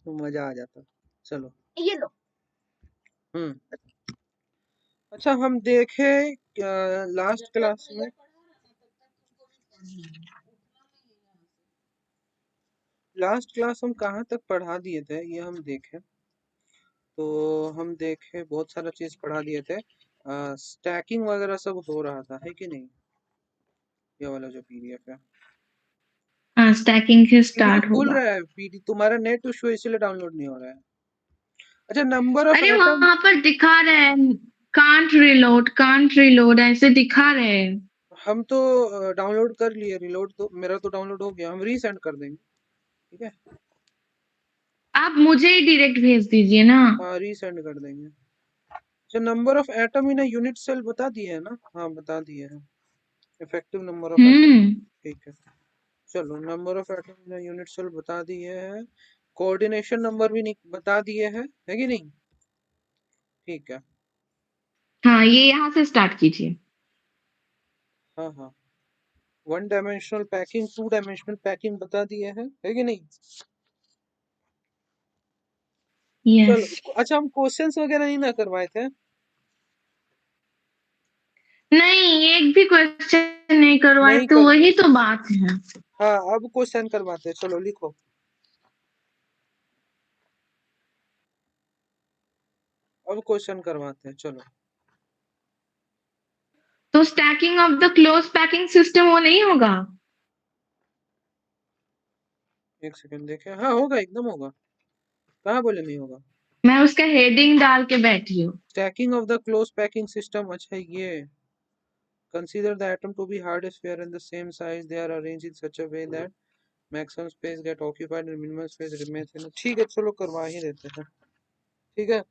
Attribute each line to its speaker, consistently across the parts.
Speaker 1: तो मजा आ जाता। चलो।
Speaker 2: ये लो।
Speaker 1: अच्छा, हम देखे लास्ट क्लास में, लास्ट क्लास हम कहाँ तक पढ़ा दिए थे ये हम देखे। तो हम देखे बहुत सारा चीज पढ़ा दिए थे। स्टैकिंग वगैरह सब हो रहा था, है कि नहीं? ये वाला जो पीडीएफ है,
Speaker 2: हाँ, स्टैकिंग से
Speaker 1: पीडीएफ
Speaker 2: स्टार्ट
Speaker 1: खुल
Speaker 2: होगा।
Speaker 1: रहा है। पीडी तुम्हारा नेट इशू है इसलिए डाउनलोड नहीं हो रहा है। अच्छा, नंबर ऑफ
Speaker 2: अरे
Speaker 1: एटम।
Speaker 2: वहां पर दिखा रहे हैं कांट रिलोड ऐसे दिखा रहे हैं।
Speaker 1: हम तो डाउनलोड कर लिए, रिलोड तो मेरा तो डाउनलोड हो गया, हम रीसेंड कर देंगे। ठीक है।
Speaker 2: आप मुझे ही डायरेक्ट भेज दीजिए ना।
Speaker 1: हाँ, रीसेंड कर देंगे। अच्छा, number of atom in unit cell बता दिए है ना? हाँ, बता दिए हैं। Effective number of atom.
Speaker 2: हम्म।
Speaker 1: ठीक है। चलो, number of atom in unit cell बता दिए हैं। कोऑर्डिनेशन नंबर भी बता दिए हैं, है कि नहीं? ठीक है।
Speaker 2: हाँ, ये यहाँ से स्टार्ट कीजिए।
Speaker 1: हाँ हाँ। One dimensional packing, two dimensional packing बता दिए हैं, है कि नहीं?
Speaker 2: यस।
Speaker 1: चलो, अच्छा, हम क्वेश्चंस वगैरह नहीं ना करवाए थे?
Speaker 2: नहीं, एक भी क्वेश्चन नहीं करवाए
Speaker 1: नहीं
Speaker 2: तो
Speaker 1: कर।
Speaker 2: वही तो बात है।
Speaker 1: हाँ, अब क्वेश्चन करवाते हैं, चलो लिखो। अब क्वेश्चन करवाते हैं, चलो।
Speaker 2: तो stacking of the close packing system वो नहीं होगा?
Speaker 1: एक सेकंड देखें, हाँ होगा, एकदम होगा। कहाँ बोले नहीं होगा?
Speaker 2: मैं उसका हेडिंग डाल के बैठी हूँ।
Speaker 1: Stacking of the close packing system, अच्छा ये। Consider the atom to be hard sphere in the same size. They are arranged in such a way that maximum space get occupied and minimum space remains in. ठीक है, चलो करवा ही देते हैं। ठीक है।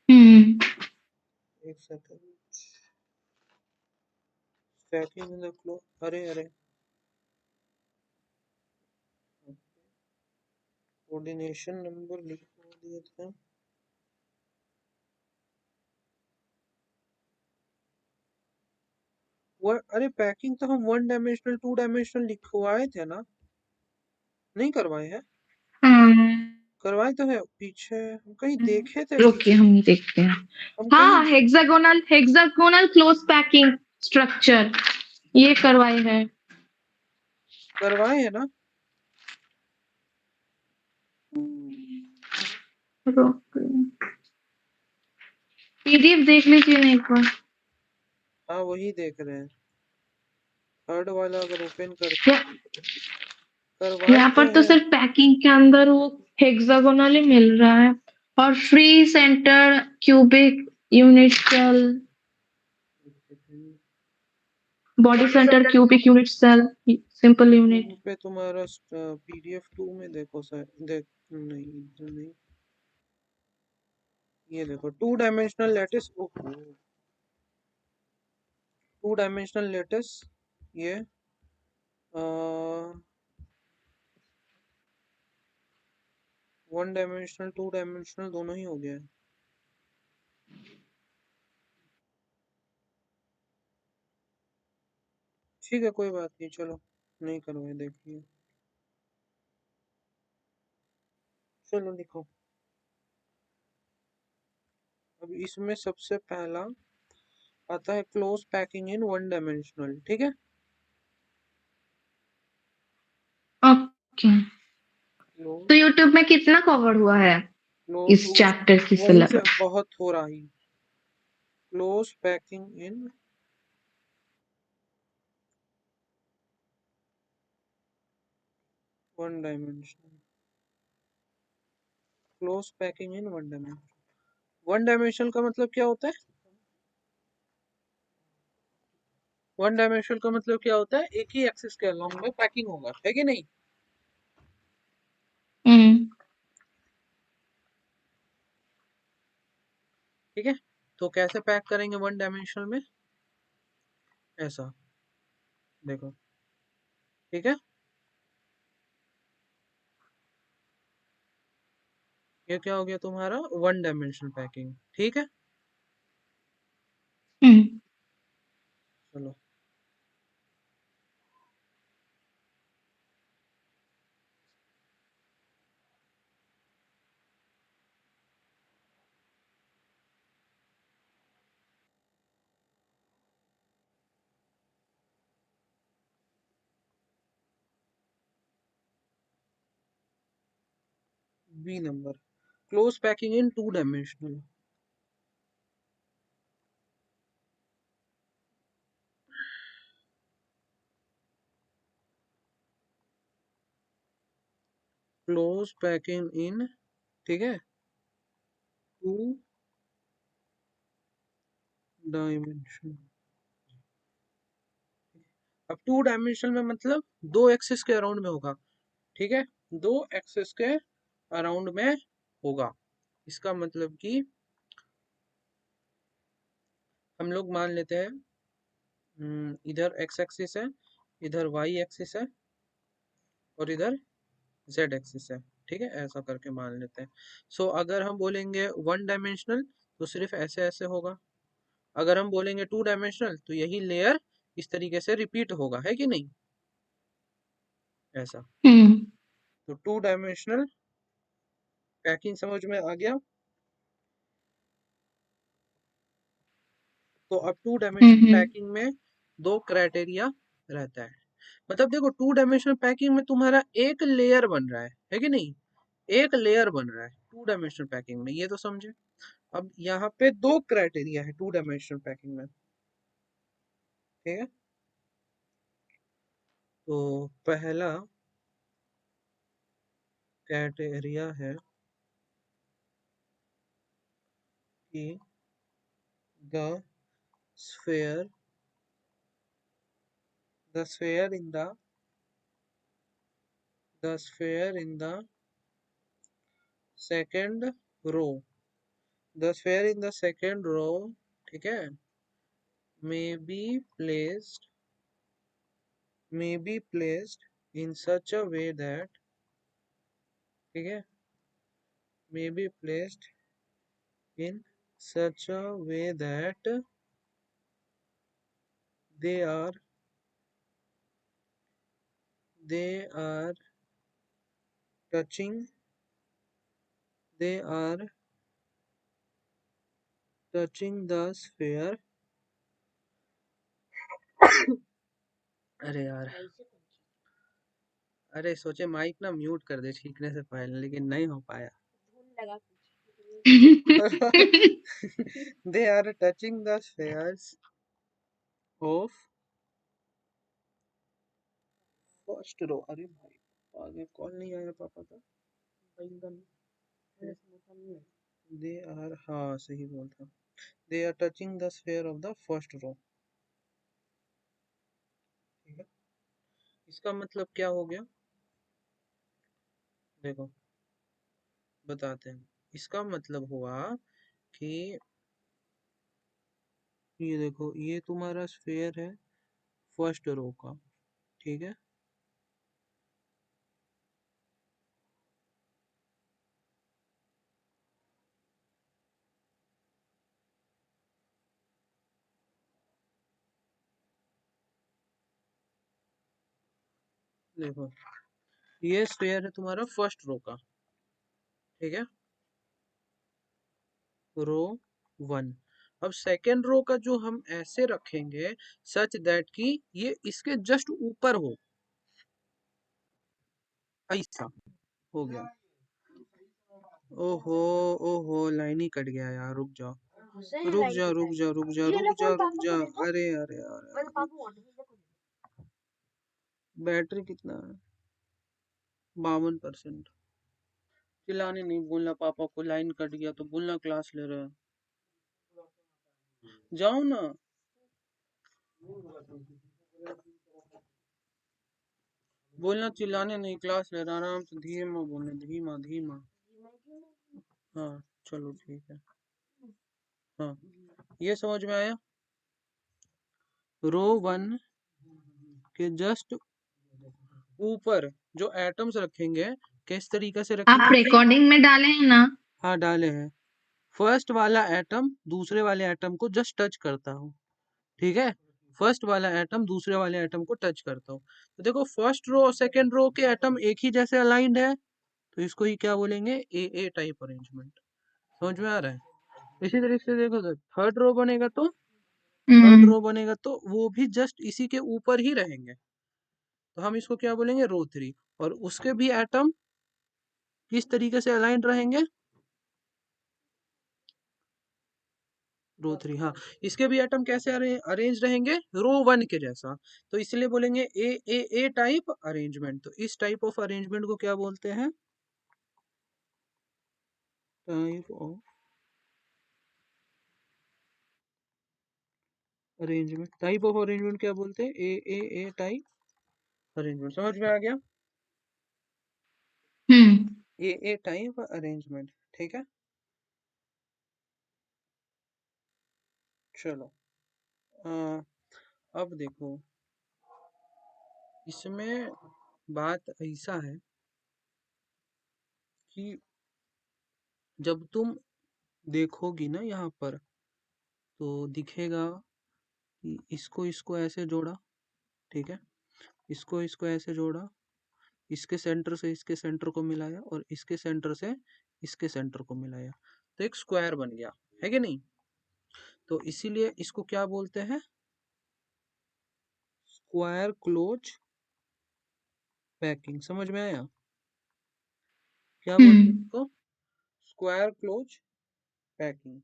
Speaker 2: हम्म।
Speaker 1: एक second. Stacking in the close, अरे अरे, कोऑर्डिनेशन नंबर लिखवा दिए थे। वो अरे, पैकिंग तो हम वन डायमेंशनल टू डायमेंशनल लिखवाए थे ना? नहीं करवाए हैं?
Speaker 2: हाँ,
Speaker 1: करवाए तो है पीछे, हम कहीं देखे थे
Speaker 2: रुकिए
Speaker 1: पीछे।
Speaker 2: हम देखते हैं।
Speaker 1: हम कहीं
Speaker 2: हाँ, हेक्सागोनल क्लोज पैकिंग स्ट्रक्चर ये करवाए हैं।
Speaker 1: करवाए हैं ना?
Speaker 2: पीडीएफ देख लीजिए ना एक बार।
Speaker 1: हाँ, वही देख रहे हैं। थर्ड वाला अगर ओपन करते
Speaker 2: या,
Speaker 1: हैं, करवाए
Speaker 2: यहाँ
Speaker 1: तो
Speaker 2: पर तो
Speaker 1: है।
Speaker 2: सिर्फ पैकिंग के अंदर वो हेक्सागोनल ही मिल रहा है। और free centre cubic unit cell, body
Speaker 1: body
Speaker 2: centre
Speaker 1: centre
Speaker 2: cubic unit cell, simple
Speaker 1: two
Speaker 2: unit.
Speaker 1: पे तुम्हारा पीडीएफ टू में देखो सर, देख। नहीं, इधर नहीं। ये देखो, टू डायमेंशनल लैटिस, ओहो। टू डायमेंशनल लैटिस, ये वन डायमेंशनल टू डायमेंशनल दोनों ही हो गया है। ठीक है, कोई बात नहीं, चलो। नहीं करवाए, देखिए। चलो लिखो। अब इसमें सबसे पहला आता है close packing in one dimensional, ठीक है।
Speaker 2: ओके।
Speaker 1: क्लोज,
Speaker 2: तो यूट्यूब में कितना कवर हुआ है
Speaker 1: क्लोज,
Speaker 2: इस चैप्टर की
Speaker 1: वहीं से
Speaker 2: सिलेबस?
Speaker 1: बहुत हो रहा है। Close packing in one dimensional. Close packing in one dimensional. One dimensional का मतलब क्या होता है? वन डायमेंशनल का मतलब क्या होता है? एक ही एक्सिस के अलोंग में पैकिंग होगा, है कि नहीं?
Speaker 2: हम्म।
Speaker 1: ठीक है। तो कैसे पैक करेंगे वन डायमेंशनल में? ऐसा, देखो। ठीक है। ये क्या हो गया तुम्हारा? वन डायमेंशनल पैकिंग, ठीक है।
Speaker 2: हम्म।
Speaker 1: चलो। B number. Close packing in 2-dimensional. Close packing in, ठीक है, 2 डायमेंशन। अब 2 डायमेंशनल में मतलब 2 एक्सिस के अराउंड में होगा, ठीक है, 2 एक्सिस के अराउंड में होगा। इसका मतलब कि हम लोग मान लेते हैं इधर x एक्सिस है, इधर y एक्सिस है और इधर z एक्सिस है, ठीक है, ऐसा करके मान लेते हैं। सो अगर हम बोलेंगे 1 डायमेंशनल तो सिर्फ ऐसे ऐसे होगा, अगर हम बोलेंगे 2 डायमेंशनल तो यही लेयर इस तरीके से रिपीट होगा, है कि नहीं, ऐसा। तो 2 डायमेंशनल पैकिंग समझ में आ गया। तो अब 2 डायमेंशनल पैकिंग में 2 क्राइटेरिया रहता है। मतलब देखो 2 डायमेंशनल पैकिंग में तुम्हारा एक लेयर बन रहा है कि नहीं, एक लेयर बन रहा है 2 डायमेंशनल पैकिंग में, ये तो समझे। अब यहाँ पे 2 क्राइटेरिया है 2 डायमेंशनल पैकिंग में, ठीक है। तो पहला क्राइटेरिया है कि the sphere the sphere in the second row the sphere in the second row, ठीक है, may be placed in such a way that, ठीक है, may be placed in such a way that they are touching the sphere। अरे यार, अरे सोचे mic ना mute कर दे छींकने से पहले, लेकिन नहीं हो पाया। they are touching the spheres of first row। अरे भाई आगे कॉल नहीं आया पापा का। they are, हाँ सही बोल था, they are touching the sphere of the first row, ठीक है। इसका मतलब क्या हो गया, देखो बताते हैं। इसका मतलब हुआ कि ये देखो, ये तुम्हारा स्फेयर है फर्स्ट रो का, ठीक है, देखो ये स्फेयर है तुम्हारा फर्स्ट रो का, ठीक है, रो 1। अब सेकेंड रो का जो हम ऐसे रखेंगे सच दैट कि ये इसके जस्ट ऊपर हो, ऐसा हो गया। ओहो ओहो, लाइन ही कट गया यार, रुक जाओ रुक जा रुक जा रुक जा रुक जा रुक जा, अरे अरे यार, बैटरी कितना है, 52%। चिल्लाने नहीं बोलना, पापा को लाइन कट गया तो बोलना क्लास ले रहे हैं, जाओ ना। बोलना चिल्लाने नहीं, क्लास ले रहा, आराम से धीमा बोलना, धीमा धीमा। हाँ चलो ठीक है। हाँ ये समझ में आया, रो 1 के जस्ट ऊपर जो एटम्स रखेंगे किस तरीके से
Speaker 2: आप
Speaker 1: रखेंगे,
Speaker 2: रिकॉर्डिंग में डाले हैं ना?
Speaker 1: हाँ डाले हैं। फर्स्ट वाला एटम दूसरे वाले एटम को जस्ट टच करता हो, ठीक है, फर्स्ट वाला एटम दूसरे वाले एटम को टच करता हो। तो देखो फर्स्ट रो और सेकेंड रो के एटम एक ही जैसे अलाइंड है, तो इसको ही क्या बोलेंगे, ए टाइप अरेंजमेंट। समझ में आ रहा है। इसी तरीके से देखो तो थर्ड रो बनेगा तो वो भी जस्ट इसी के ऊपर ही रहेंगे, तो हम इसको क्या बोलेंगे, रो 3। और उसके भी एटम किस तरीके से अलाइंड रहेंगे? रो 3, हाँ। इसके भी एटम कैसे अरेंज रहेंगे? रो 1 के जैसा। तो इसलिए बोलेंगे ए टाइप अरेंजमेंट। तो इस टाइप ऑफ अरेंजमेंट को क्या बोलते हैं? Type of arrangement. Type of arrangement क्या बोलते हैं? ए टाइप अरेंजमेंट। समझ में आ गया?
Speaker 2: हम्म
Speaker 1: ए टाइप अरेंजमेंट। ठीक है, चलो। अ, अब देखो, इसमें बात ऐसा है कि जब तुम देखोगी ना यहाँ पर, तो दिखेगा कि इसको इसको ऐसे जोड़ा, ठीक है, इसको इसको ऐसे जोड़ा, इसके सेंटर से इसके सेंटर को मिलाया, और इसके सेंटर से इसके सेंटर को मिलाया, तो एक स्क्वायर बन गया, है कि नहीं? तो इसीलिए इसको क्या बोलते हैं? Square close packing. समझ में आया? क्या बोलते हैं
Speaker 2: हम्म
Speaker 1: इसको? Square close packing.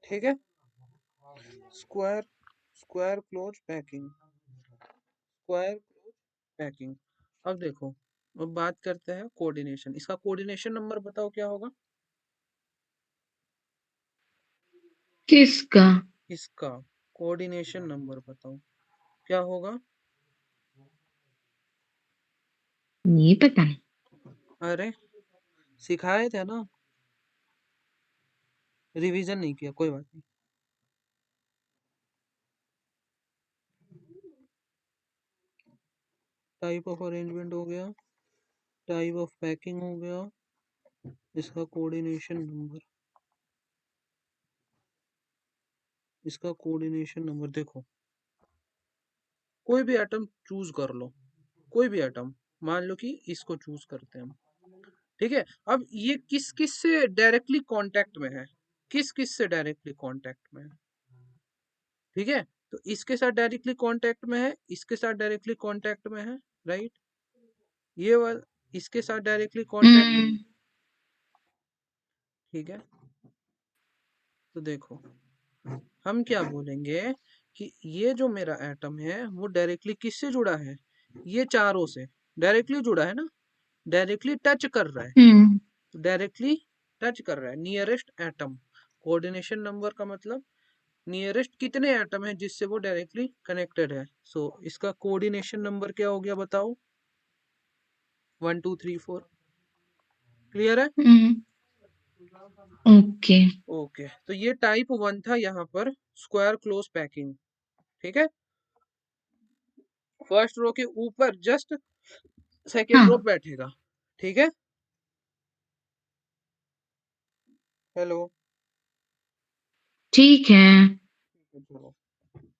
Speaker 1: ठीक है, square square close packing, square close packing. अब देखो, अब बात करते हैं कोऑर्डिनेशन। इसका कोऑर्डिनेशन नंबर बताओ क्या होगा?
Speaker 2: किसका?
Speaker 1: इसका कोऑर्डिनेशन नंबर बताओ क्या होगा?
Speaker 2: ये पता नहीं।
Speaker 1: अरे, सिखाए थे ना, रिवीजन नहीं किया, कोई बात नहीं। टाइप ऑफ अरेंजमेंट हो गया, टाइप ऑफ पैकिंग हो गया, इसका कोऑर्डिनेशन नंबर, इसका कोऑर्डिनेशन नंबर देखो। कोई भी एटम चूज कर लो, कोई भी एटम। मान लो कि इसको चूज करते हैं हम, ठीक है। अब ये किस किस से डायरेक्टली कांटेक्ट में है? किस किस से डायरेक्टली कांटेक्ट में है? ठीक है, तो इसके साथ डायरेक्टली कांटेक्ट में है, इसके साथ डायरेक्टली कांटेक्ट में है, राइट? ये वाला इसके साथ डायरेक्टली कांटेक्ट,
Speaker 2: हम्म
Speaker 1: ठीक है। तो देखो, हम क्या बोलेंगे कि ये जो मेरा एटम है वो डायरेक्टली किससे जुड़ा है? ये चारों से डायरेक्टली जुड़ा है ना, डायरेक्टली टच कर रहा है,
Speaker 2: हम्म
Speaker 1: डायरेक्टली टच कर रहा है नियरेस्ट एटम। कोऑर्डिनेशन नंबर का मतलब नियरेस्ट कितने एटम है जिससे वो डायरेक्टली कनेक्टेड है। सो इसका कोऑर्डिनेशन नंबर क्या हो गया बताओ? 1 2 3 4। क्लियर है?
Speaker 2: हम्म ओके।
Speaker 1: ओके, तो ये टाइप 1 था यहाँ पर, स्क्वायर क्लोज पैकिंग। ठीक है, फर्स्ट रो के ऊपर जस्ट सेकेंड रो
Speaker 2: हाँ
Speaker 1: बैठेगा। ठीक है, हेलो,
Speaker 2: ठीक है।
Speaker 1: चलो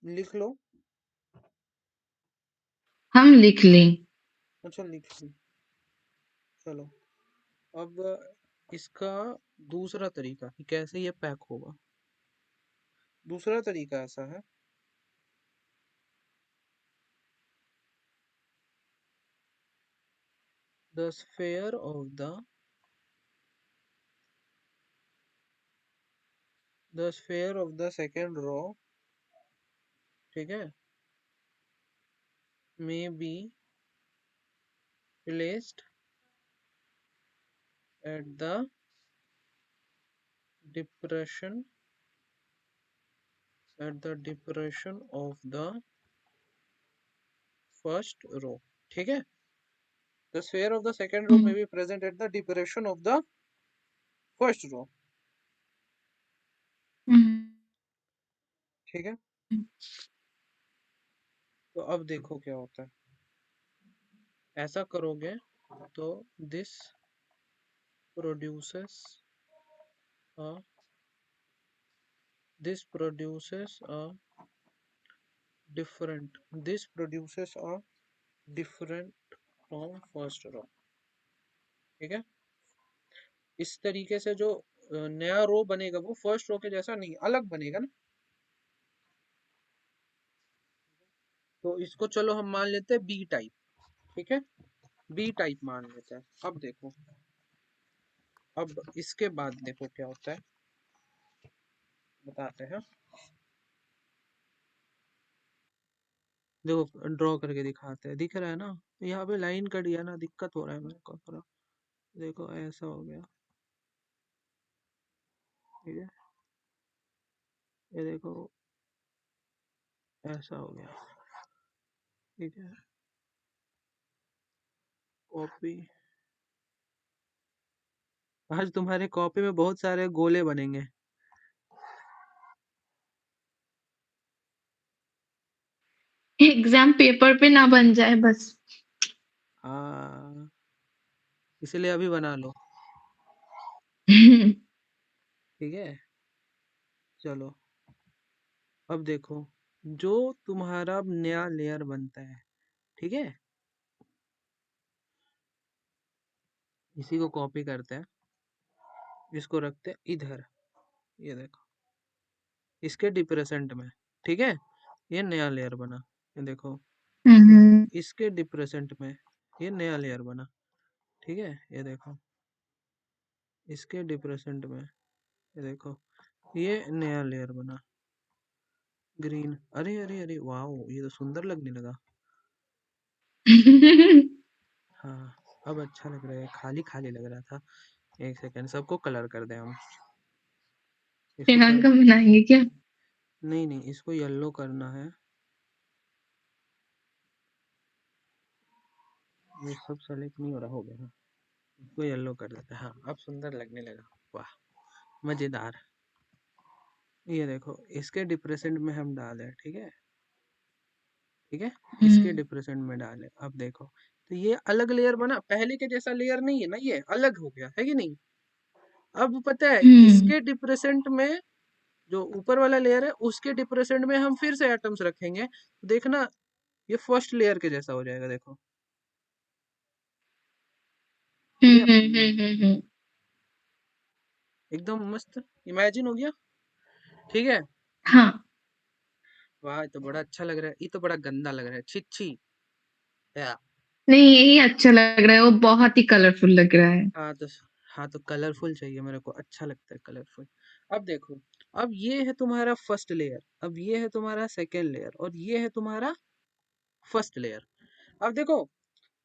Speaker 1: लिख लो।
Speaker 2: हम लिख लें।
Speaker 1: अच्छा, लिख ली। चलो, अब इसका दूसरा तरीका कि कैसे ये पैक होगा। दूसरा तरीका ऐसा है, the sphere of the second row, ठीक है, may be placed at the depression of the first row. ठीक है, the sphere of the second row may
Speaker 2: hmm
Speaker 1: be present at the depression of the first row.
Speaker 2: हम्म
Speaker 1: ठीक है, तो अब देखो क्या होता है। ऐसा करोगे तो this produces a this produces a this produces a different from first row। ठीक है, इस तरीके से जो नया रो बनेगा वो फर्स्ट रो के जैसा नहीं, अलग बनेगा ना। तो इसको चलो हम मान लेते हैं बी टाइप। ठीक है, बी टाइप मान लेते हैं। अब देखो, अब इसके बाद देखो क्या होता है, बताते हैं। देखो ड्रॉ करके दिखाते हैं, दिख रहा है ना, यहाँ पे लाइन कट गया ना, दिक्कत हो रहा है मेरे को थोड़ा। देखो ऐसा हो गया, ठीक है, ये देखो ऐसा हो गया, ठीक है, कॉपी। आज तुम्हारे कॉपी में बहुत सारे गोले बनेंगे।
Speaker 2: एग्जाम पेपर पे ना बन जाए बस।
Speaker 1: हाँ, इसलिए अभी बना लो, ठीक है। चलो अब देखो, जो तुम्हारा नया लेयर बनता है, ठीक है, इसी को कॉपी करते हैं, इसको रखते हैं इधर, ये देखो, इसके डिप्रेसेंट में, ठीक है, ये नया लेयर बना, ये देखो,
Speaker 2: हम्म
Speaker 1: इसके डिप्रेसेंट में ये नया लेयर बना, ठीक है, ये देखो, इसके डिप्रेसेंट में ये देखो, ये नया लेयर बना, ग्रीन। अरे अरे अरे वाओ, ये तो सुंदर लगने लगा। हाँ, अब अच्छा लग रहा है, खाली खाली लग रहा था। एक सेकेंड, सबको कलर कर दे हम, इसको
Speaker 2: प्रियंका
Speaker 1: पहले,
Speaker 2: बनाएंगे क्या?
Speaker 1: नहीं नहीं, इसको येलो करना है, ये सब सेलेक्ट नहीं हो रहा, हो गया हाँ। इसको येलो कर देते हैं, हाँ अब सुंदर लगने लगा, वाह मजेदार। ये देखो, इसके डिप्रेसेंट में हम डालें, ठीक है, ठीक है, इसके
Speaker 2: हम्म
Speaker 1: डिप्रेसेंट में डालें। अब देखो, तो ये अलग लेयर बना, पहले के जैसा लेयर नहीं है ना, ये अलग हो गया है कि नहीं। अब पता है,
Speaker 2: हम्म
Speaker 1: इसके डिप्रेसेंट में जो ऊपर वाला लेयर है, उसके डिप्रेसेंट में हम फिर से एटम्स रखेंगे, देखना ये फर्स्ट लेयर के जैसा हो जाएगा, देखो, हो गया,
Speaker 2: हम्म।
Speaker 1: एकदम मस्त, इमेजिन हो गया, ठीक है।
Speaker 2: हाँ,
Speaker 1: वाह, ये तो बड़ा अच्छा लग रहा है, ये तो बड़ा गंदा लग रहा है, छी छी। या,
Speaker 2: नहीं यही अच्छा लग रहा है, वो बहुत ही कलरफुल लग रहा है।
Speaker 1: हाँ तो, हाँ तो कलरफुल चाहिए मेरे को, अच्छा लगता है कलरफुल। अब देखो, अब ये है तुम्हारा फर्स्ट लेयर, अब ये है तुम्हारा सेकेंड लेयर, और ये है तुम्हारा फर्स्ट लेयर। अब देखो,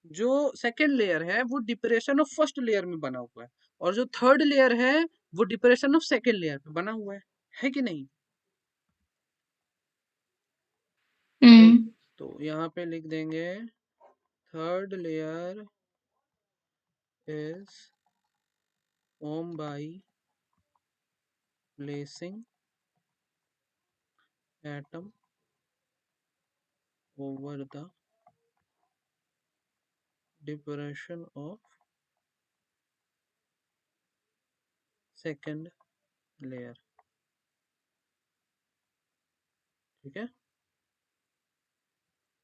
Speaker 1: जो सेकेंड लेयर है वो डिप्रेशन ऑफ फर्स्ट लेयर में बना हुआ है, और जो थर्ड लेयर है वो डिप्रेशन ऑफ सेकेंड लेयर में बना हुआ है कि नहीं। तो
Speaker 2: हम्म
Speaker 1: तो यहाँ पे लिख देंगे, third layer is formed by placing atom over the depression of second layer, ठीक है,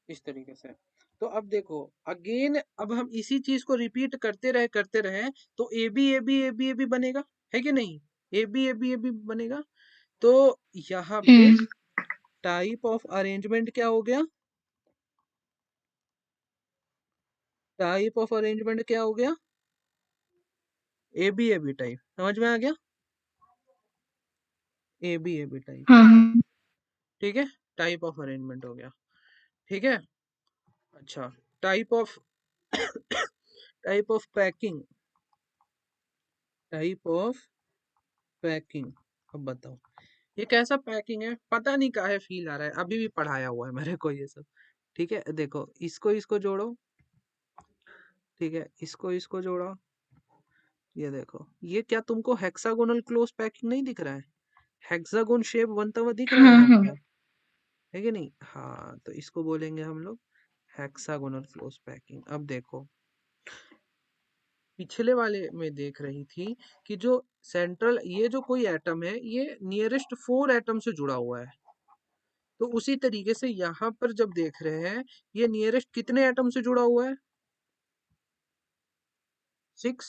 Speaker 1: इस तरीके से। तो अब देखो, अगेन अब हम इसी चीज को रिपीट करते रहे, तो A B A B A B A B बनेगा, है कि नहीं, A B A B A B बनेगा। तो यहाँ पे
Speaker 2: हम्म
Speaker 1: टाइप ऑफ अरेंजमेंट क्या हो गया, टाइप ऑफ अरेंजमेंट क्या हो गया, ए बी टाइप, समझ में आ गया, ए बी टाइप,
Speaker 2: हाँ हाँ
Speaker 1: ठीक है, टाइप ऑफ अरेंजमेंट हो गया, ठीक है। अच्छा, type of type of packing, type of packing, अब बताओ ये कैसा पैकिंग है, पता नहीं काहे फील आ रहा है, अभी भी पढ़ाया हुआ है मेरे को ये सब, ठीक है। देखो, इसको इसको जोड़ो, ठीक है, इसको इसको जोड़ो, ये देखो, ये क्या तुमको हेक्सागोनल क्लोज पैकिंग नहीं दिख रहा है, हेक्सागोन शेप बनता हुआ दिख रहा है
Speaker 2: हाँ
Speaker 1: यहाँ
Speaker 2: हाँ।
Speaker 1: पे, है कि नहीं। हाँ, तो इसको बोलेंगे हम लोग हेक्सागोनल क्लोज पैकिंग। अब देखो, पिछले वाले में देख रही थी कि जो सेंट्रल, ये जो कोई एटम है, ये नियरेस्ट 4 एटम से जुड़ा हुआ है, तो उसी तरीके से यहाँ पर जब देख रहे हैं, ये नियरेस्ट कितने एटम से जुड़ा हुआ है, 6,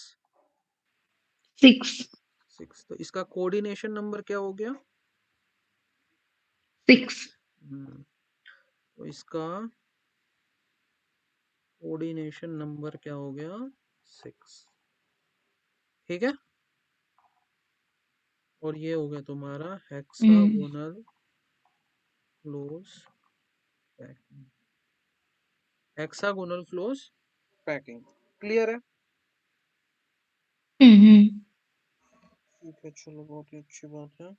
Speaker 2: 6
Speaker 1: 6, तो इसका कोऑर्डिनेशन नंबर क्या हो गया,
Speaker 2: 6।
Speaker 1: 6। तो इसका कोऑर्डिनेशन नंबर क्या हो गया 6, ठीक है। और ये हो गया तुम्हारा
Speaker 2: hmm
Speaker 1: hexagonal close packing, hexagonal close packing, clear है।
Speaker 2: हम्म
Speaker 1: ठीक है, चलो बहुत ही अच्छी बात है।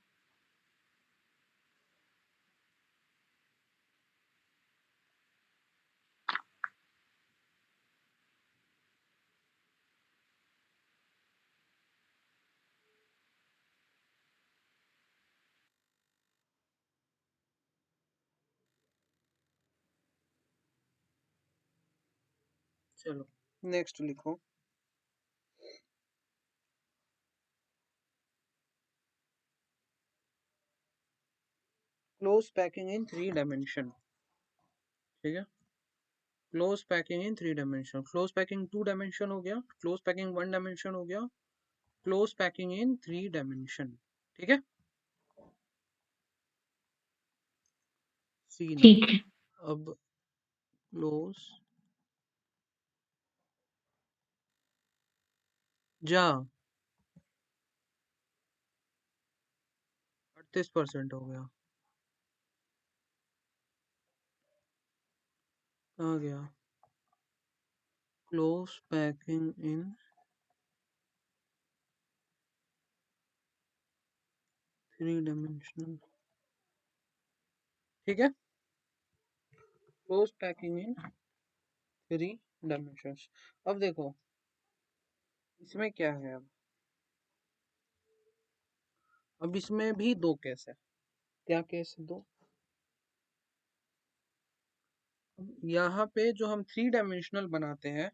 Speaker 1: चलो नेक्स्ट लिखो। क्लोज पैकिंग इन 3 डायमेंशन, ठीक है। Close packing in 3 dimension, close packing 2 dimension हो गया, क्लोज पैकिंग 1 डायमेंशन हो गया, क्लोज पैकिंग इन 3 डायमेंशन, ठीक है। सी नाउ,
Speaker 2: ठीक है।
Speaker 1: अब क्लोज जा 38% हो गया, कहाँ गया, क्लोज पैकिंग इन 3 डायमेंशनल, ठीक है। Close packing in 3 dimensions. अब देखो इसमें क्या है, अब इसमें भी दो केस है। क्या केस है दो, यहाँ पे जो हम 3 डायमेंशनल बनाते हैं,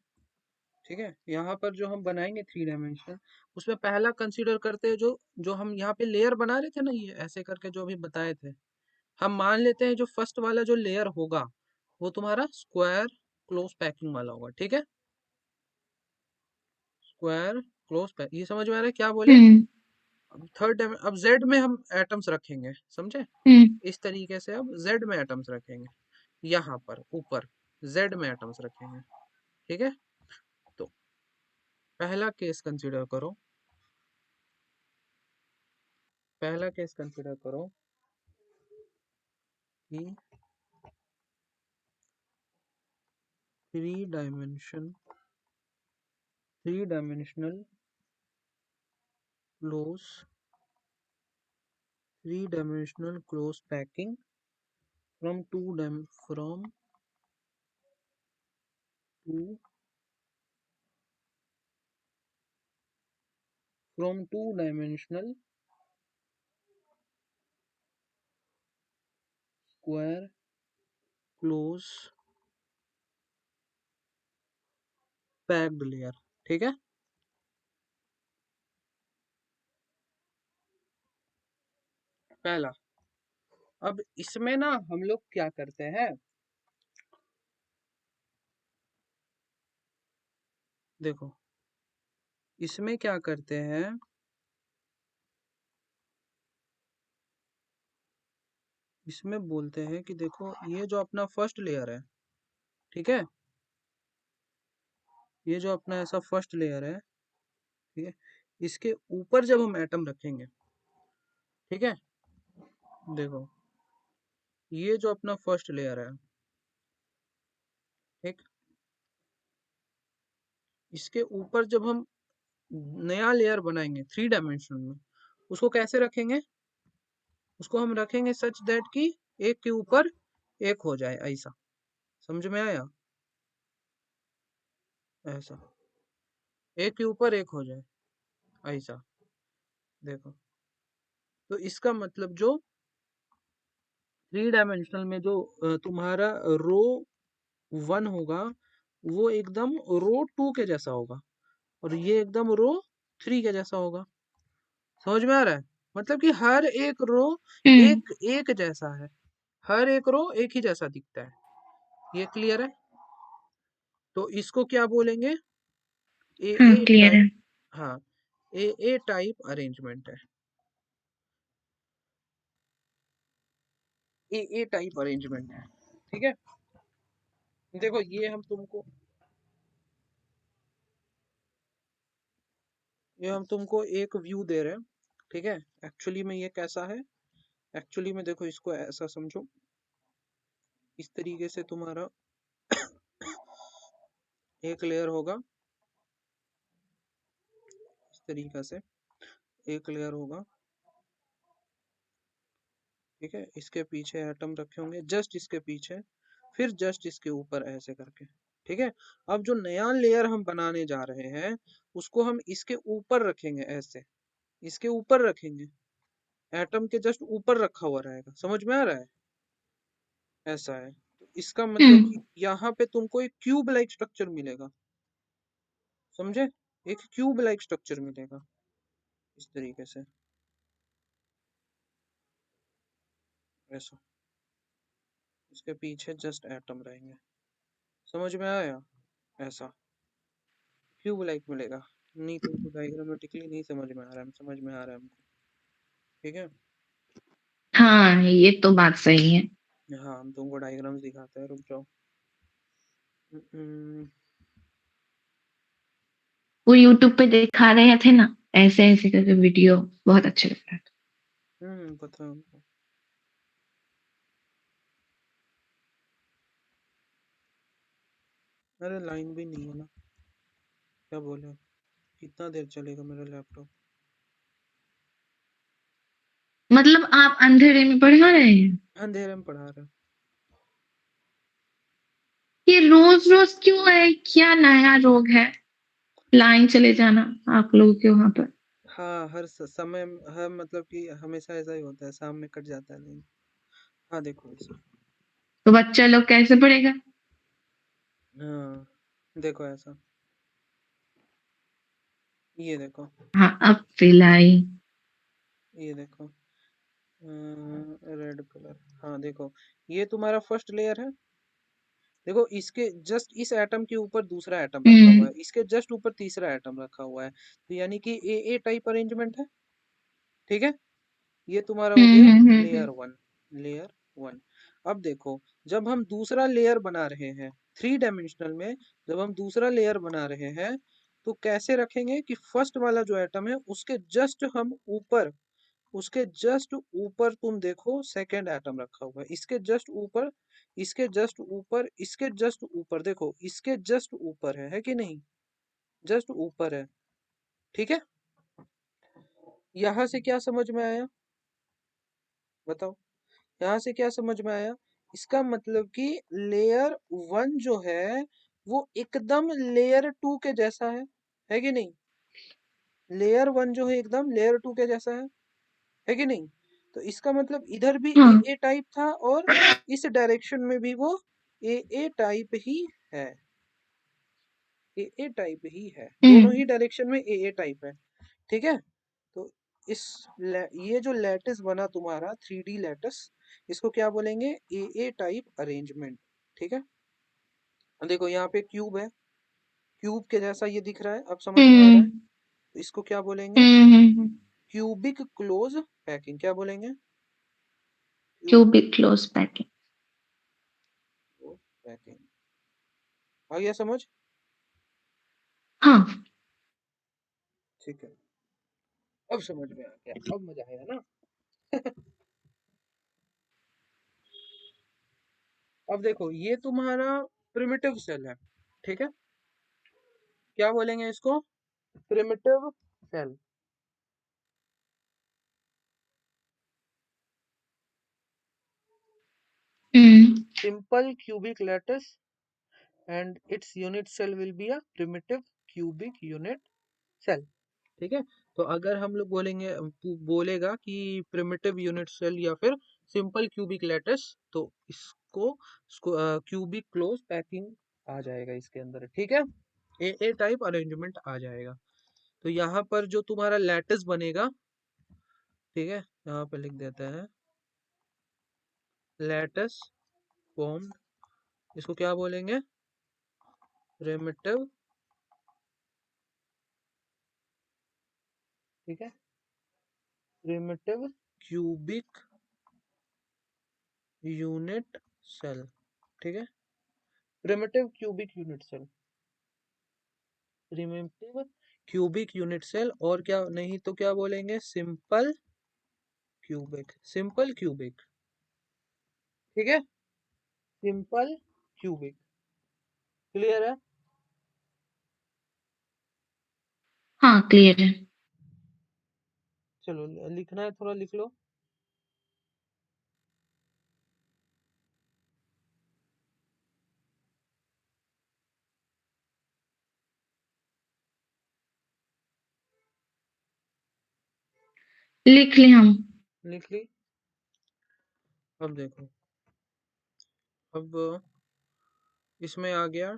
Speaker 1: ठीक है, यहाँ पर जो हम बनाएंगे 3 डायमेंशनल, उसमें पहला कंसीडर करते हैं जो जो हम यहाँ पे लेयर बना रहे थे ना, ये ऐसे करके जो अभी बताए थे, हम मान लेते हैं जो फर्स्ट वाला जो लेयर होगा वो तुम्हारा स्क्वायर क्लोज पैकिंग वाला होगा, ठीक है। स्क्वायर क्लोज पैक, ये समझ में आ रहा है क्या बोले।
Speaker 2: हम्म
Speaker 1: अब थर्ड, अब जेड में हम एटम्स रखेंगे, समझे।
Speaker 2: हम्म
Speaker 1: इस तरीके से अब जेड में एटम्स रखेंगे, यहाँ पर ऊपर जेड में एटम्स रखेंगे, ठीक है। तो पहला केस कंसीडर करो, पहला केस कंसीडर करो कि 3 dimensional close, 3 dimensional close packing from two from 2 dimensional square close packed layer, ठीक है। पहला, अब इसमें ना हम लोग क्या करते हैं, देखो इसमें क्या करते हैं, इसमें बोलते हैं कि देखो ये जो अपना फर्स्ट लेयर है, ठीक है, ये जो अपना ऐसा फर्स्ट लेयर है, ठीक है, इसके ऊपर जब हम एटम रखेंगे, ठीक है, देखो ये जो अपना फर्स्ट लेयर है, ठीक, इसके ऊपर जब हम नया लेयर बनाएंगे 3 डायमेंशन में, उसको कैसे रखेंगे, उसको हम रखेंगे सच दैट कि एक के ऊपर एक हो जाए, ऐसा, समझ में आया, ऐसा, एक के ऊपर एक हो जाए, ऐसा, देखो। तो इसका मतलब जो 3 डायमेंशनल में जो तुम्हारा रो 1 होगा वो एकदम रो 2 के जैसा होगा, और ये एकदम रो 3 के जैसा होगा, समझ में आ रहा है। मतलब कि हर एक रो
Speaker 2: हम्म
Speaker 1: एक एक जैसा है, हर एक रो एक ही जैसा दिखता है, ये क्लियर है। तो इसको क्या बोलेंगे, ए
Speaker 2: हाँ
Speaker 1: ए
Speaker 2: क्लियर है।
Speaker 1: टाइप, हाँ, ए टाइप अरेंजमेंट है, ए टाइप अरेंजमेंट है, ठीक है। देखो ये हम तुमको ये हम तुमको एक व्यू दे रहे हैं, ठीक है। एक्चुअली में ये कैसा है, एक्चुअली में देखो इसको ऐसा समझो, इस तरीके से तुम्हारा एक लेयर होगा, इस तरीके से एक लेयर होगा, ठीक है। इसके पीछे एटम रखे होंगे, जस्ट इसके पीछे, फिर जस्ट इसके ऊपर ऐसे करके, ठीक है। अब जो नया लेयर हम बनाने जा रहे हैं उसको हम इसके ऊपर रखेंगे, ऐसे इसके ऊपर रखेंगे, एटम के जस्ट ऊपर रखा हुआ रहेगा, समझ में आ रहा है, ऐसा है। तो इसका मतलब कि
Speaker 2: हम्म
Speaker 1: यहाँ पे तुमको एक क्यूब लाइक स्ट्रक्चर मिलेगा, समझे, एक क्यूब लाइक स्ट्रक्चर मिलेगा इस तरीके से, ऐसा, इसके पीछे जस्ट एटम रहेंगे, समझ में आया, ऐसा क्यूब लाइक मिलेगा। नहीं तुमको डायग्रामेटिकली नहीं समझ में आ रहा है, समझ में आ रहा है हमको, ठीक है।
Speaker 2: हाँ, ये तो बात सही है।
Speaker 1: हाँ हम तुमको डायग्राम्स दिखाते हैं, रुक जाओ। हम्म,
Speaker 2: वो यूट्यूब पे दिखा रहे थे ना, ऐसे ऐसे करके वीडियो, बहुत अच्छे लग रहा
Speaker 1: पता है हमको। अरे लाइन भी नहीं है ना, क्या बोले, कितना देर चलेगा मेरा लैपटॉप।
Speaker 2: था। मतलब आप अंधेरे में पढ़ा रहे हैं?
Speaker 1: अंधेरे में पढ़ा रहा है।
Speaker 2: ये रोज रोज क्यों है? क्या नया रोग है? लाइन चले जाना आप लोगों के वहां पर।
Speaker 1: हाँ हर समय, हर मतलब कि हमेशा ऐसा ही होता है, शाम में कट जाता है लाइन। हाँ देखो ऐसा,
Speaker 2: तो बच्चा लोग कैसे पढ़ेगा?
Speaker 1: हाँ देखो ऐसा, ये देखो,
Speaker 2: हाँ, अब सिलाई।
Speaker 1: ये देखो, रेड कलर, हाँ देखो, ये तुम्हारा फर्स्ट लेयर है, देखो इसके जस्ट इस एटम के ऊपर दूसरा एटम रखा हुआ
Speaker 2: हम्म
Speaker 1: है, इसके जस्ट ऊपर तीसरा एटम रखा हुआ है, तो यानी कि ए टाइप अरेंजमेंट है, ठीक है। ये तुम्हारा हो गया लेयर
Speaker 2: हम्म।
Speaker 1: One, layer one. अब देखो, जब हम दूसरा लेयर बना रहे हैं थ्री डायमेंशनल में, जब हम दूसरा लेयर बना रहे हैं तो कैसे रखेंगे कि फर्स्ट वाला जो एटम है उसके जस्ट हम ऊपर, उसके जस्ट ऊपर तुम देखो सेकेंड एटम रखा हुआ है, इसके जस्ट ऊपर, इसके जस्ट ऊपर, इसके जस्ट ऊपर, देखो इसके जस्ट ऊपर है कि नहीं, जस्ट ऊपर है, ठीक है। यहां से क्या समझ में आया, बताओ, यहाँ से क्या समझ में आया, इसका मतलब कि लेयर वन जो है वो एकदम लेयर टू के जैसा है कि नहीं, लेयर वन जो है एकदम लेयर टू के जैसा है कि नहीं। तो इसका मतलब इधर भी
Speaker 2: हाँ।
Speaker 1: ए टाइप था और इस डायरेक्शन में भी वो ए टाइप ही है, ए टाइप ही है, दोनों
Speaker 2: हम्म
Speaker 1: ही डायरेक्शन में ए टाइप है, ठीक है। तो इस ये जो लैटिस बना तुम्हारा थ्री डी लैटिस, इसको क्या बोलेंगे, ए टाइप अरेंजमेंट, ठीक है। देखो यहाँ पे क्यूब है, क्यूब के जैसा ये दिख रहा है, अब समझ में आ रहा है,
Speaker 2: हम्म
Speaker 1: तो इसको क्या बोलेंगे,
Speaker 2: हम्म।
Speaker 1: क्यूबिक क्लोज पैकिंग, क्या बोलेंगे,
Speaker 2: cubic
Speaker 1: cubic
Speaker 2: close packing.
Speaker 1: Close packing, आ गया समझ,
Speaker 2: हाँ।
Speaker 1: ठीक है, अब समझ में आ गया, अब मजा आया ना। अब देखो ये तुम्हारा प्रिमिटिव सेल है, ठीक है, क्या बोलेंगे इसको, primitive cell,
Speaker 2: hmm
Speaker 1: simple cubic lattice and its unit cell will be a primitive cubic unit cell, ठीक है। तो अगर हम लोग बोलेंगे, बोलेगा कि प्रिमिटिव यूनिट सेल या फिर सिंपल क्यूबिक लैटिस, तो इसको क्यूबिक क्लोज पैकिंग आ जाएगा इसके अंदर, ठीक है, ए टाइप अरेंजमेंट आ जाएगा। तो यहाँ पर जो तुम्हारा लैटिस बनेगा, ठीक है, यहाँ पे लिख देते हैं लैटिस फॉर्म, इसको क्या बोलेंगे, प्रिमिटिव, ठीक है, प्रिमिटिव क्यूबिक यूनिट सेल, ठीक है, primitive cubic unit cell, primitive cubic unit cell, और क्या नहीं तो क्या बोलेंगे, सिंपल क्यूबिक, सिंपल क्यूबिक, ठीक है, सिंपल क्यूबिक, क्लियर है।
Speaker 2: हाँ, क्लियर है।
Speaker 1: चलो लिखना है, थोड़ा लिख लो।
Speaker 2: लिख लिए हम।
Speaker 1: लिख ली। अब देखो, अब इसमें आ गया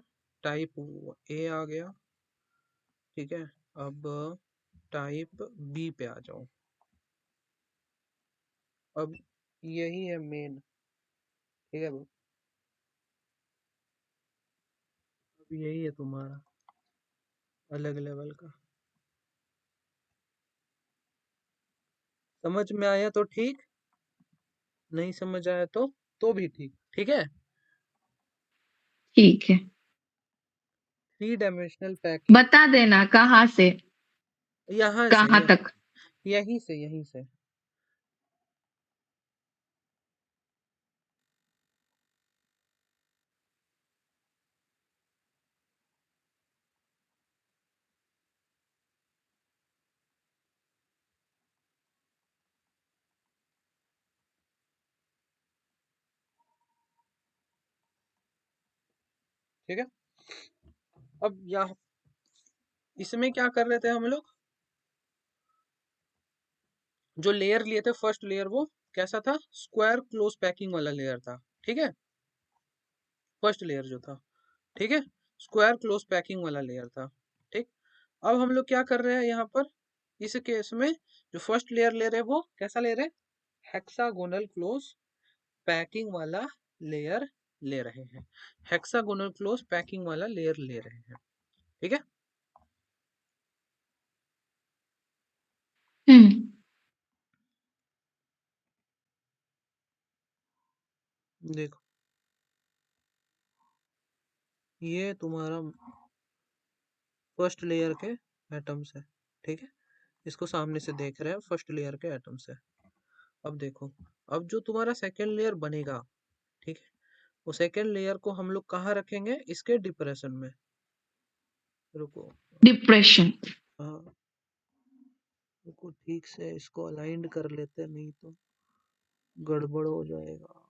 Speaker 1: टाइप ए आ गया, ठीक है। अब टाइप बी पे आ जाओ। अब यही है मेन, ठीक है। अब यही है तुम्हारा अलग लेवल का। समझ में आया तो ठीक, नहीं समझ आया तो भी ठीक, ठीक है।
Speaker 2: ठीक है।
Speaker 1: 3 डायमेंशनल पैकिंग।
Speaker 2: बता देना कहाँ से
Speaker 1: यहाँ से,
Speaker 2: कहाँ
Speaker 1: ये
Speaker 2: तक।
Speaker 1: यहीं से, यहीं से। ठीक है। अब यहाँ इसमें क्या कर रहे थे हम लोग, जो लेयर लिए थे फर्स्ट लेयर, वो कैसा था, स्क्वायर क्लोज पैकिंग वाला लेयर था, ठीक है। फर्स्ट लेयर जो था, ठीक है, स्क्वायर क्लोज पैकिंग वाला लेयर था, ठीक। अब हम लोग क्या कर रहे हैं यहाँ पर, इस केस में जो फर्स्ट लेयर ले रहे हैं वो कैसा ले रहे हैं, हेक्सागोनल क्लोज पैकिंग वाला लेयर ले रहे हैं, हेक्सागोनल क्लोज पैकिंग वाला लेयर ले रहे हैं, ठीक है।
Speaker 2: हम्म।
Speaker 1: देखो ये तुम्हारा फर्स्ट लेयर के एटम्स है, ठीक है। इसको सामने से देख रहे हैं, फर्स्ट लेयर के एटम्स है। अब देखो, अब जो तुम्हारा सेकेंड लेयर बनेगा, ठीक है, वो सेकेंड लेयर को हम लोग कहाँ रखेंगे, इसके डिप्रेशन में। रुको,
Speaker 2: डिप्रेशन।
Speaker 1: हाँ, रुको ठीक से इसको अलाइंड कर लेते, नहीं तो गड़बड़ हो जाएगा।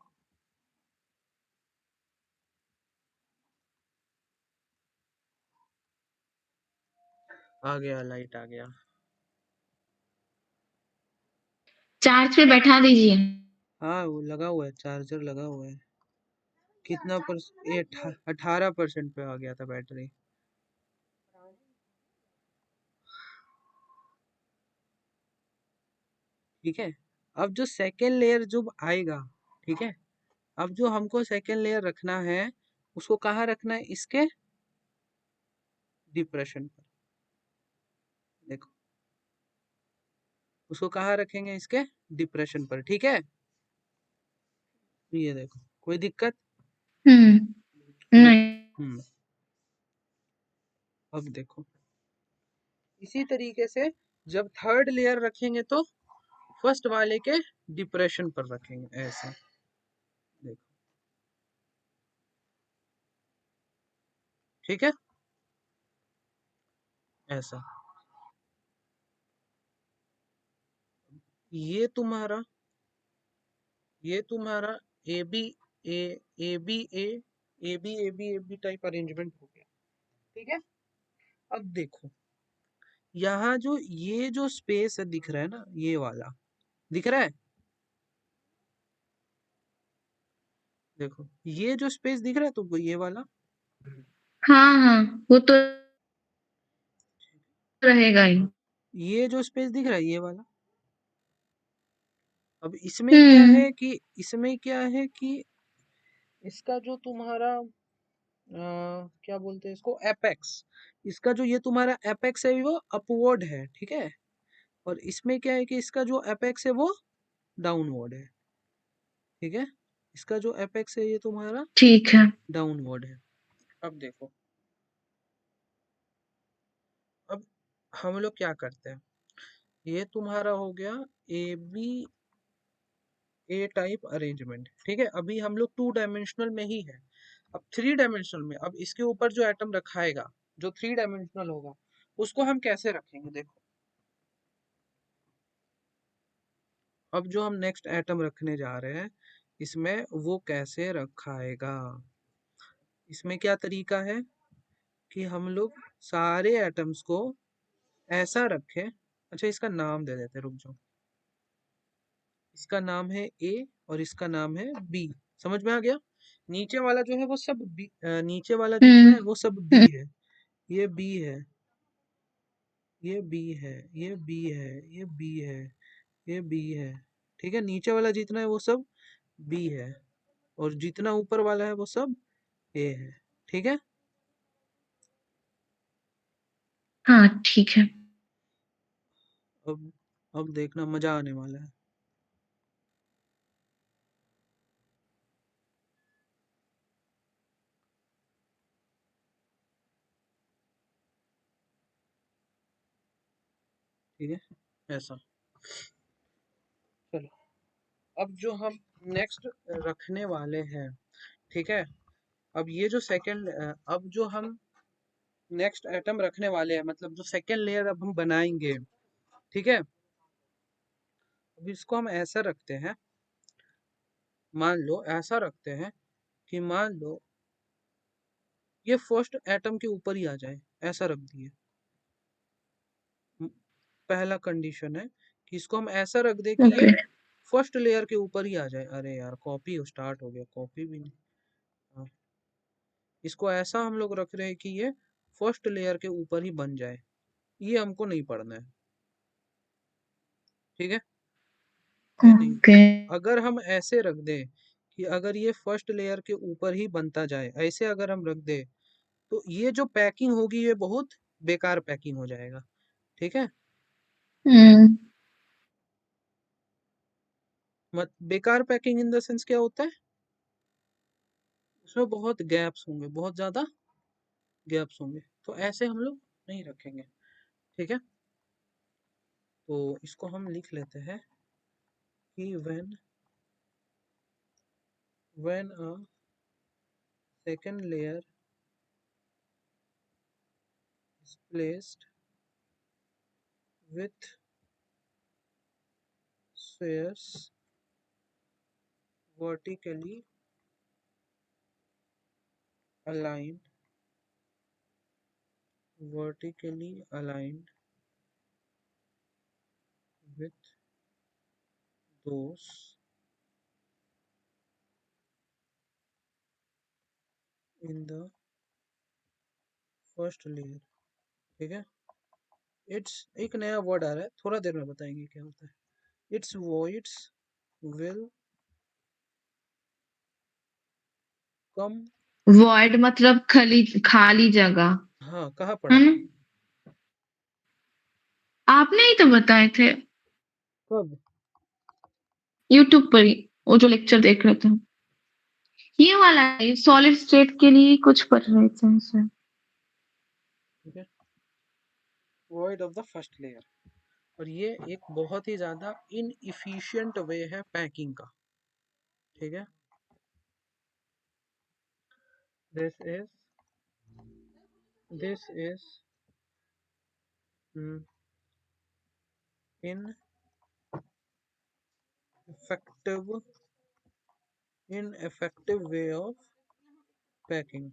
Speaker 1: आ गया, लाइट आ गया।
Speaker 2: चार्ज पे बैठा दीजिए।
Speaker 1: हाँ वो लगा हुआ है, चार्जर लगा हुआ है। कितना ये 18% पे आ गया था बैटरी, ठीक है। अब जो सेकेंड लेयर जो आएगा, ठीक है, अब जो हमको सेकेंड लेयर रखना है, उसको कहाँ रखना है, इसके डिप्रेशन पर। देखो उसको कहाँ रखेंगे, इसके डिप्रेशन पर, ठीक है। ये देखो, कोई दिक्कत
Speaker 2: हम्म।
Speaker 1: नहीं।
Speaker 2: नहीं।
Speaker 1: हम्म। अब देखो इसी तरीके से जब थर्ड लेयर रखेंगे तो फर्स्ट वाले के डिप्रेशन पर रखेंगे, ऐसा। देखो, ठीक है, ऐसा। ये तुम्हारा ये तुम्हारा A B A A B A B type arrangement हो गया, ठीक है। अब देखो यहाँ जो ये जो स्पेस है दिख रहा है ना, ये वाला दिख रहा है। देखो ये जो स्पेस दिख रहा है तुमको, ये वाला,
Speaker 2: हाँ हाँ, वो तो रहेगा ही।
Speaker 1: ये जो स्पेस दिख रहा है, ये वाला। अब इसमें क्या
Speaker 2: हम्म।
Speaker 1: है कि, इसमें क्या है कि इसका जो तुम्हारा क्या बोलते हैं इसको, एपेक्स, इसका जो ये तुम्हारा एपेक्स है वो अपवर्ड है, ठीक है। और इसमें क्या है कि इसका जो एपेक्स है वो डाउनवर्ड है, ठीक है। इसका जो एपेक्स है ये तुम्हारा
Speaker 2: ठीक है।
Speaker 1: डाउनवर्ड है। अब देखो, अब हम लोग क्या करते हैं, ये तुम्हारा हो गया A B A type arrangement, ठीक है। अभी हम लोग 2 डायमेंशनल में ही है। अब 3 डायमेंशनल में, अब इसके ऊपर जो एटम रखाएगा जो 3 डायमेंशनल होगा, उसको हम कैसे रखेंगे देखो। अब जो हम नेक्स्ट एटम रखने जा रहे हैं, इसमें वो कैसे रखाएगा, इसमें क्या तरीका है कि हम लोग सारे एटम्स को ऐसा रखें। अच्छा, इसका नाम दे देते, रुक जाओ। इसका नाम है ए और इसका नाम है बी। समझ में आ गया। नीचे वाला जो है वो सब बी, नीचे वाला जितना
Speaker 2: हम्म
Speaker 1: है वो सब बी
Speaker 2: हम्म,
Speaker 1: है। ये बी है, ये बी है, ये बी है, ये बी है, ये बी है। ठीक है, नीचे वाला जितना है वो सब बी है, और जितना ऊपर वाला है वो सब ए है। ठीक है।
Speaker 2: हाँ ठीक है।
Speaker 1: अब देखना मजा आने वाला है। ठीक है, ऐसा। चलो, अब जो हम नेक्स्ट रखने वाले हैं, ठीक है। अब ये जो सेकंड, अब जो हम नेक्स्ट एटम रखने वाले हैं, मतलब जो सेकंड लेयर अब हम बनाएंगे, ठीक है। अब इसको हम ऐसा रखते हैं, मान लो ऐसा रखते हैं कि मान लो ये फर्स्ट एटम के ऊपर ही आ जाए, ऐसा रख दिए। पहला कंडीशन है कि इसको हम ऐसा रख दे कि ये
Speaker 2: ओके।
Speaker 1: फर्स्ट लेयर के ऊपर ही आ जाए। अरे यार, कॉपी स्टार्ट हो गया, कॉपी भी नहीं। हाँ, इसको ऐसा हम लोग रख रहे हैं कि ये फर्स्ट लेयर के ऊपर ही बन जाए, ये हमको नहीं पढ़ना है। ठीक है, ये नहीं।
Speaker 2: ओके।
Speaker 1: अगर हम ऐसे रख दें कि अगर ये फर्स्ट लेयर के ऊपर ही बनता जाए, ऐसे अगर हम रख दे, तो ये जो पैकिंग होगी ये बहुत बेकार पैकिंग हो जाएगा। ठीक है।
Speaker 2: हम्म
Speaker 1: मत बेकार पैकिंग इन द सेंस क्या होता है, उसमें बहुत गैप्स होंगे, बहुत ज्यादा गैप्स होंगे, तो ऐसे हम लोग नहीं रखेंगे। ठीक है, तो इसको हम लिख लेते हैं कि when a second layer is placed with spheres vertically aligned vertically aligned with those in the first layer। ठीक है, इट्स एक नया वर्ड आ रहा है, थोड़ा देर में बताएंगे क्या होता है। It's voids will come.
Speaker 2: Void मतलब खाली खाली जगह।
Speaker 1: हाँ, कहाँ
Speaker 2: है
Speaker 1: पढ़ा
Speaker 2: ना?
Speaker 1: था?
Speaker 2: आपने ही तो बताए थे
Speaker 1: कब?
Speaker 2: यूट्यूब पर ही, वो जो लेक्चर देख रहे थे। ये वाला है, सॉलिड स्टेट के लिए कुछ पढ़ रहे थे सर।
Speaker 1: ठीक है, void of the first layer. और ये एक बहुत ही ज्यादा इनइफिशिएंट वे है पैकिंग का। ठीक है, this is this is ineffective ineffective way of packing.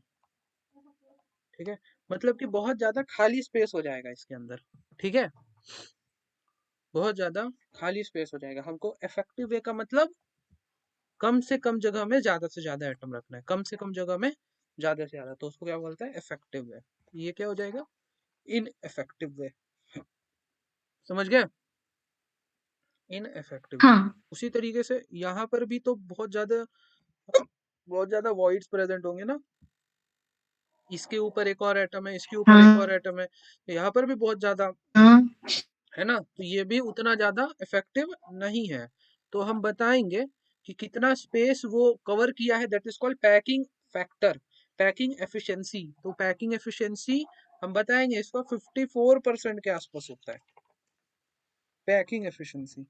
Speaker 1: ठीक है, मतलब कि बहुत ज्यादा खाली स्पेस हो जाएगा इसके अंदर। ठीक है, बहुत ज्यादा खाली स्पेस हो जाएगा। हमको इफेक्टिव वे का मतलब कम से कम जगह में ज्यादा से ज्यादा एटम रखना है, कम से कम जगह में ज्यादा से ज्यादा, तो उसको क्या बोलते हैं, इफेक्टिव वे। ये क्या हो जाएगा, इन इफेक्टिव वे। समझ गए, इन इफेक्टिव वे।
Speaker 2: हाँ
Speaker 1: उसी तरीके से यहाँ पर भी तो बहुत ज्यादा वॉइड्स प्रेजेंट होंगे ना। इसके ऊपर एक और एटम है, इसके ऊपर एक और
Speaker 2: हाँ
Speaker 1: एटम है, तो यहाँ पर भी बहुत ज्यादा
Speaker 2: हाँ।
Speaker 1: है ना, तो ये भी उतना ज्यादा इफेक्टिव नहीं है। तो हम बताएंगे कि कितना स्पेस वो कवर किया है, that is called packing factor, packing efficiency. तो पैकिंग एफिशिएंसी हम बताएंगे इसको 54% के आसपास होता है पैकिंग एफिशिएंसी।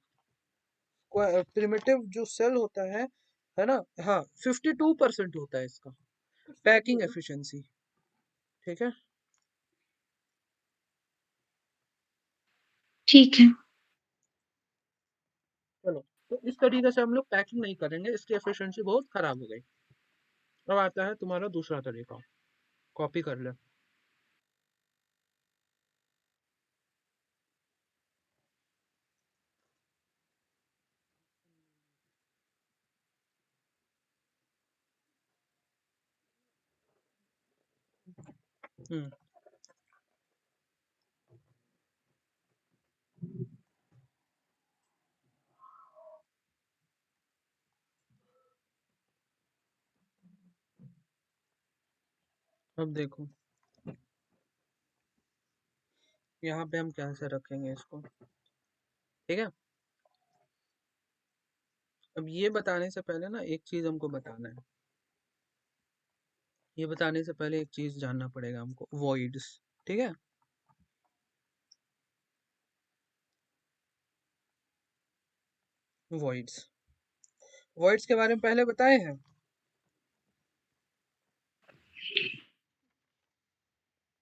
Speaker 1: प्रिमिटिव जो सेल होता है ना, हाँ 52% होता है इसका पैकिंग एफिशिएंसी। ठीक है,
Speaker 2: ठीक है।
Speaker 1: चलो। तो इस तरीके से हम लोग पैकिंग नहीं करेंगे, इसकी एफिशिएंसी बहुत खराब हो गई। अब आता है तुम्हारा दूसरा तरीका, कॉपी कर ले। हम्म। अब देखो यहाँ पे हम कैसे रखेंगे इसको। ठीक है, अब ये बताने से पहले ना एक चीज हमको बताना है। ये बताने से पहले एक चीज जानना पड़ेगा हमको, वॉइड्स। ठीक है, वॉइड्स। वॉइड्स के बारे में पहले बताए हैं।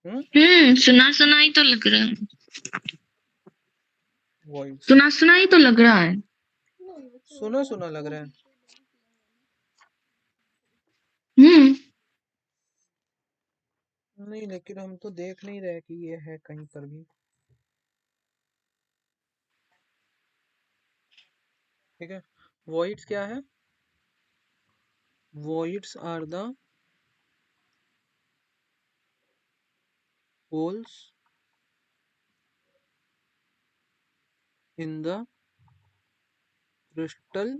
Speaker 1: हम्म।
Speaker 2: सुना सुना ही तो लग रहा है।
Speaker 1: वॉइड्स
Speaker 2: सुना सुना ही तो लग रहा है।
Speaker 1: सुना सुना लग रहा है।
Speaker 2: हम्म।
Speaker 1: नहीं, लेकिन हम तो देख नहीं रहे कि ये है कहीं पर भी। ठीक है, वॉइड्स क्या है? voids are the holes in the crystal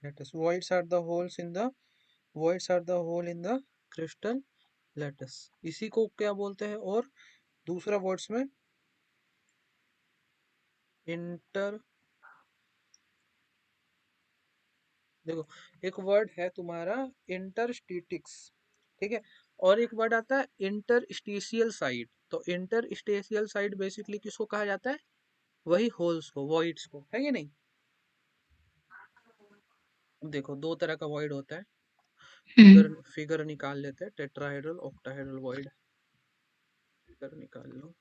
Speaker 1: lattice. Voids are the hole in the crystal lattice। इसी को क्या बोलते हैं? और दूसरा वर्ड्स में इंटर, देखो एक वर्ड है तुम्हारा इंटरस्टिटिक्स। ठीक है, और एक वर्ड आता है इंटरस्टिशियल साइड। तो इंटरस्टिशियल साइड बेसिकली किसको कहा जाता है? वही होल्स को, वॉइड्स को, है ये नहीं? देखो दो तरह का वॉइड होता है।
Speaker 2: हम्म।
Speaker 1: फिगर फिगर निकाल लेते हैं, टेट्राहेड्रल ऑक्टाहेड्रल वॉइड। फिगर निकाल लो,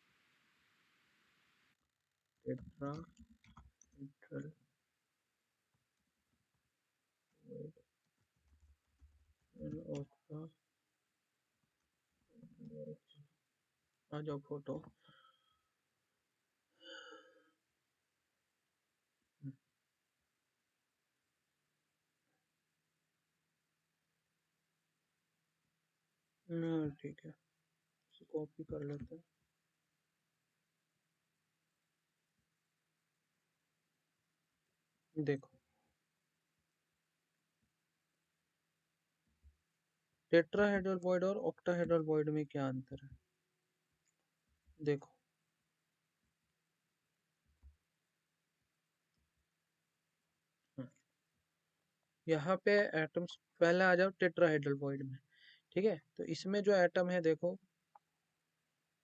Speaker 1: टेट्राहेड्रल ऑक्टा। आ जाओ फोटो। ठीक है, कॉपी कर लेते हैं। देखो टेट्राहेड्रल वॉइड और ऑक्टाहेड्रल वॉइड में क्या अंतर है? देखो हाँ, यहाँ पे एटम्स, पहले आ जाओ टेट्राहेड्रल वॉइड में। ठीक है, तो इसमें जो एटम है देखो,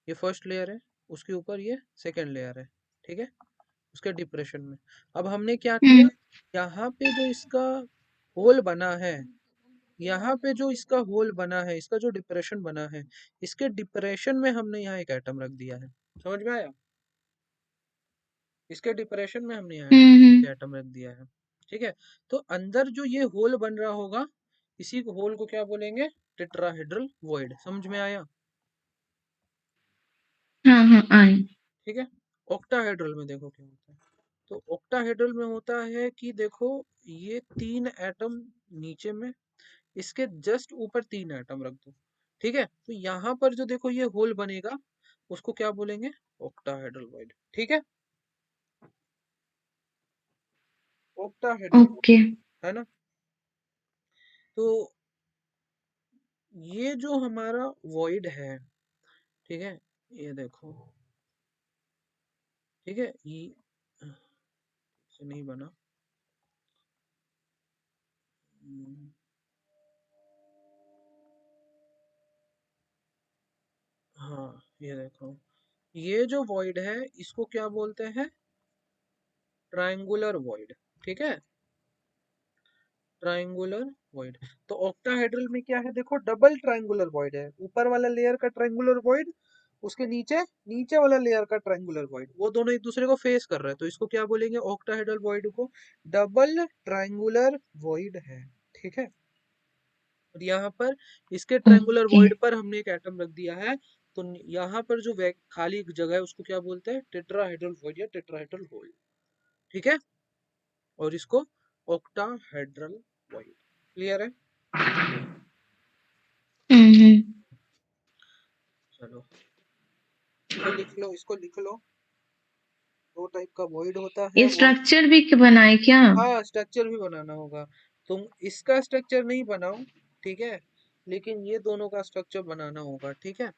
Speaker 1: ये फर्स्ट लेयर है, उसके ऊपर ये सेकेंड लेयर है। ठीक है, उसके डिप्रेशन में। अब हमने क्या किया,
Speaker 2: हम्म।
Speaker 1: यहाँ पे जो इसका होल बना है, यहाँ पे जो इसका होल बना है, इसका जो डिप्रेशन बना है, इसके डिप्रेशन में हमने यहाँ एक एटम रख दिया है। समझ में आया? इसके डिप्रेशन में हमने यहाँ
Speaker 2: हम्म।
Speaker 1: एक एटम रख दिया है। ठीक है, तो अंदर जो ये होल बन रहा होगा, इसी को होल को क्या बोलेंगे? Tetrahedral void. समझ में आया?
Speaker 2: हाँ हाँ आए।
Speaker 1: ठीक है, ऑक्टाहेड्रल में देखो क्या होता है। तो ऑक्टाहेड्रल में होता है कि देखो, ये तीन एटम नीचे में, इसके जस्ट ऊपर तीन एटम रख दो। ठीक है, तो यहाँ पर जो देखो ये होल बनेगा, उसको क्या बोलेंगे? Octahedral void. ठीक है, ऑक्टाहेड्रल,
Speaker 2: ओके।
Speaker 1: है ना? तो ये जो हमारा वॉइड है, ठीक है, ये देखो। ठीक है, ये से नहीं बना। हम्म, ये देखो, ये जो वॉइड है इसको क्या बोलते हैं? Triangular void. ठीक है, ट्रायंगुलर वॉइड। तो ऑक्टाहेड्रल में क्या है? देखो, डबल ट्रायंगुलर वॉइड है। ऊपर वाला लेयर का ट्रायंगुलर वॉइड, उसके नीचे नीचे वाला लेयर का ट्रायंगुलर वॉइड, वो दोनों एक दूसरे को फेस कर रहे हैं, तो इसको क्या बोलेंगे? ऑक्टाहेड्रल वॉइड को डबल ट्रायंगुलर वॉइड है। ठीक है, और यहाँ पर इसके ट्रायंगुलर
Speaker 2: ओके।
Speaker 1: वॉइड पर हमने एक एटम रख दिया है, तो यहाँ पर जो खाली जगह है उसको क्या बोलते हैं? टेट्राहेड्रल वॉइड या टेट्राहेड्रल होल। ठीक है, और इसको ऑक्टाहेड्रल वॉइड। क्लियर है?
Speaker 2: हम्म।
Speaker 1: चलो, इसको लिख लो, इसको लिख लो। दो टाइप का वॉइड होता है
Speaker 2: ये
Speaker 1: वो।
Speaker 2: स्ट्रक्चर भी बनाए क्या?
Speaker 1: हाँ, स्ट्रक्चर भी बनाना होगा। तुम इसका स्ट्रक्चर नहीं बनाओ, ठीक है, लेकिन ये दोनों का स्ट्रक्चर बनाना होगा। ठीक है,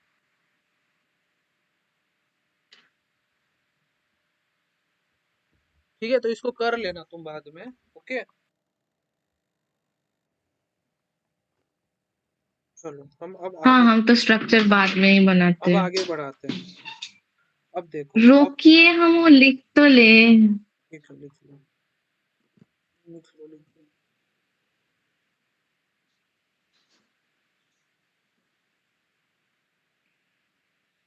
Speaker 1: ठीक है, तो इसको कर लेना तुम बाद में। ओके, चलो हम अब
Speaker 2: हाँ,
Speaker 1: आगे,
Speaker 2: हम तो स्ट्रक्चर बाद में ही बनाते
Speaker 1: अब
Speaker 2: हैं।
Speaker 1: आगे बढ़ाते हैं। अब देखो, अब
Speaker 2: रोकिए, हम वो लिख तो ले।
Speaker 1: लिख लो, लिख लो, लिख लो, लिख लो।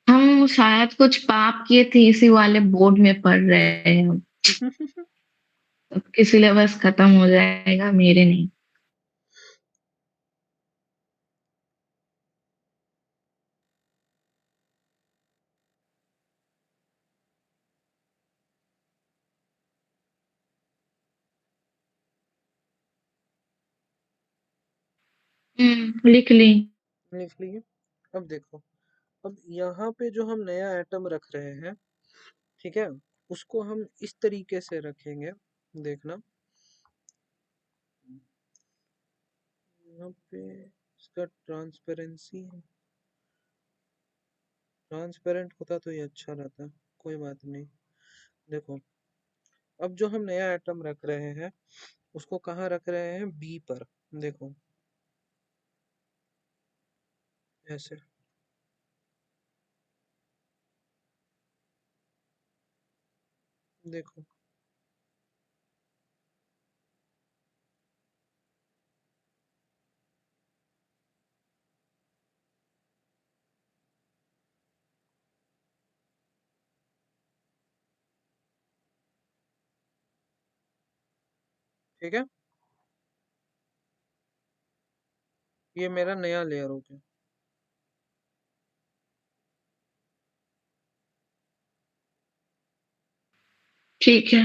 Speaker 2: हम शायद कुछ पाप किए थे, इसी वाले बोर्ड में पढ़ रहे हैं हम। सबके सिलेबस खत्म हो जाएगा, मेरे नहीं। लिख ली।
Speaker 1: लिख लिए। अब देखो, अब यहाँ पे जो हम नया एटम रख रहे हैं, ठीक है, उसको हम इस तरीके से रखेंगे। देखना, यहाँ पे इसका ट्रांसपेरेंसी, ट्रांसपेरेंट होता तो ये अच्छा रहता। कोई बात नहीं। देखो, अब जो हम नया एटम रख रहे हैं उसको कहाँ रख रहे हैं? बी पर। देखो, ऐसे। देखो, ठीक है, ये मेरा नया लेयर हो गया।
Speaker 2: ठीक है।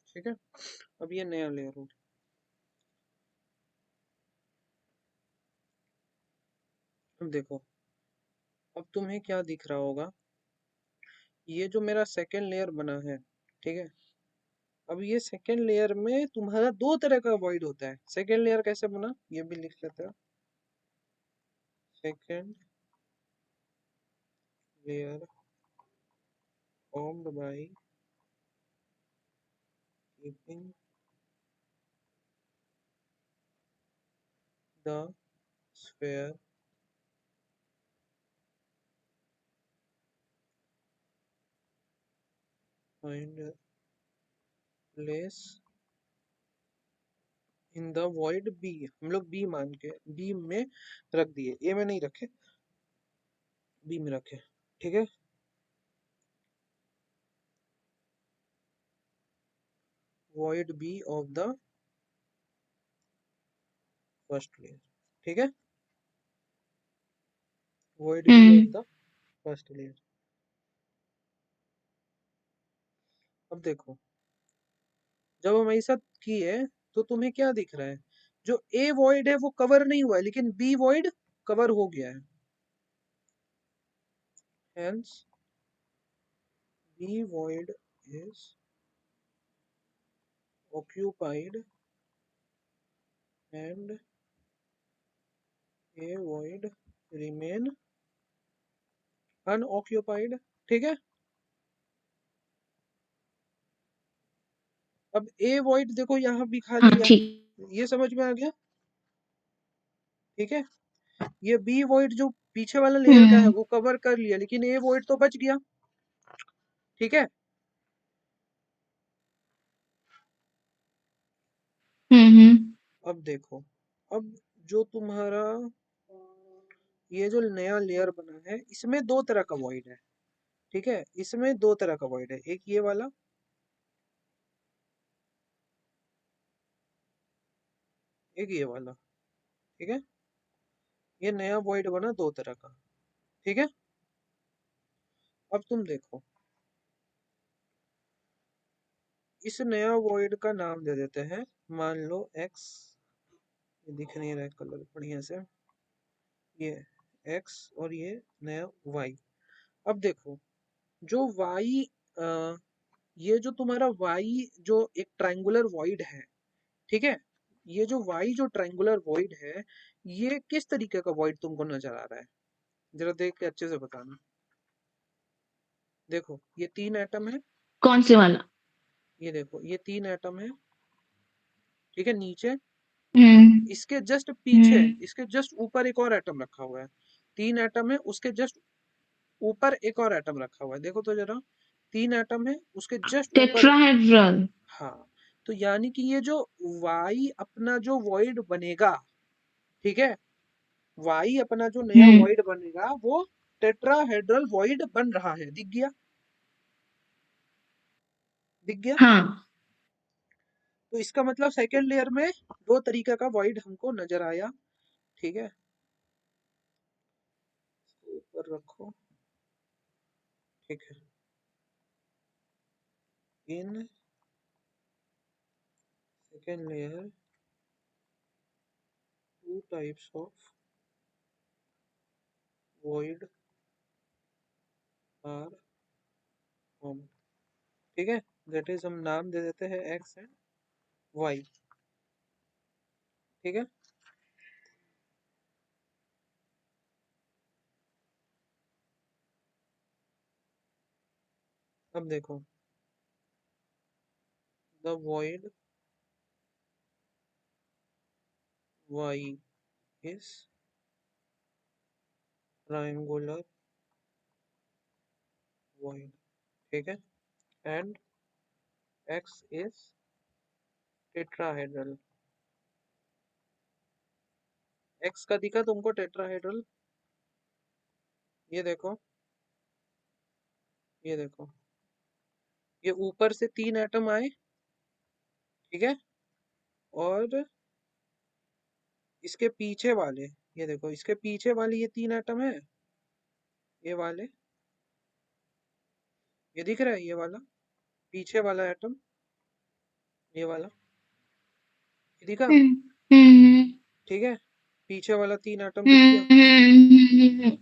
Speaker 1: ठीक है, अब ये नया लेयर हो गया। अब देखो, अब तुम्हें क्या दिख रहा होगा? ये जो मेरा सेकेंड लेयर बना है, ठीक है, अब ये सेकेंड लेयर में तुम्हारा दो तरह का वॉइड होता है। सेकेंड लेयर कैसे बना ये भी लिख लेते हैं। Second layer formed by keeping the sphere find place in the void B. हम लोग बी मान के बी में रख दिए, ए में नहीं रखे, बी में रखे। ठीक है, void B of the first layer. ठीक है, void B of
Speaker 2: hmm.
Speaker 1: The first layer. अब देखो, जब हम ऐसा किए तो तुम्हें क्या दिख रहा है? जो ए वॉइड है वो कवर नहीं हुआ है, लेकिन बी वॉइड कवर हो गया है। Hence be void is occupied and a void remain unoccupied, ठीक है। अब ए वॉइड देखो यहाँ भी
Speaker 2: हाँ,
Speaker 1: खाली है,
Speaker 2: ठीक।
Speaker 1: ये समझ में आ गया, ठीक है। ये बी वॉइड जो पीछे वाला लेयर का है
Speaker 2: हुँ,
Speaker 1: वो कवर कर लिया, लेकिन ए वॉइड तो बच गया, ठीक है।
Speaker 2: हुँ, हुँ,
Speaker 1: अब देखो, अब जो तुम्हारा ये जो नया लेयर बना है इसमें दो तरह का वॉइड है, ठीक है। इसमें दो तरह का वॉइड है, एक ये वाला, एक ये वाला, ठीक है। ये नया वॉइड बना दो तरह का, ठीक है। अब तुम देखो, इस नया वॉइड का नाम दे देते हैं, मान लो एक्स, ये दिख नहीं रहा है कलर बढ़िया से, ये एक्स और ये नया वाई। अब देखो, जो वाई, ये जो तुम्हारा वाई जो एक ट्रायंगुलर वॉइड है, ठीक है। ये जो वाई जो ट्रायंगुलर वॉइड है, ये किस तरीके का वॉइड तुमको नजर आ रहा है, जरा देख के अच्छे से बताना। देखो ये तीन एटम है,
Speaker 2: कौन से वाला?
Speaker 1: ये देखो ये तीन एटम है, ठीक है। नीचे
Speaker 2: हुँ,
Speaker 1: इसके जस्ट पीछे,
Speaker 2: हुँ,
Speaker 1: इसके जस्ट ऊपर एक और एटम रखा हुआ है, तीन एटम है, उसके जस्ट ऊपर एक और एटम रखा हुआ है, देखो तो जरा, तीन एटम है उसके जस्ट ऊपर।
Speaker 2: टेट्राहेड्रल।
Speaker 1: हाँ, तो यानी कि ये जो वाई अपना जो वॉइड बनेगा, ठीक है, वाई अपना जो नया
Speaker 2: हुँ,
Speaker 1: वॉइड बनेगा वो टेट्राहेड्रल वॉइड बन रहा है, दिख गया, दिख गया।
Speaker 2: हाँ,
Speaker 1: तो इसका मतलब सेकेंड लेयर में दो तरीके का वॉइड हमको नजर आया, ठीक है। इसको ऊपर रखो, ठीक है। In second layer two types of void are form, ठीक है। दैट इज हम नाम दे देते हैं एक्स एंड वाई, ठीक है। अब देखो, the void Y is triangular void, ठीक है, and X is tetrahedral. X का दिखा तुमको टेट्राहेड्रल, ये देखो, ये देखो, ये ऊपर से तीन एटम आए, ठीक है, और इसके पीछे वाले, ये देखो इसके पीछे वाले ये तीन एटम है, ये वाले, ये दिख रहा है, ये वाला पीछे वाला एटम, ये वाला, ये दिखा,
Speaker 2: हुँ, हुँ,
Speaker 1: ठीक है। पीछे वाला तीन एटम
Speaker 2: हुँ,
Speaker 1: दिख गया,
Speaker 2: हुँ,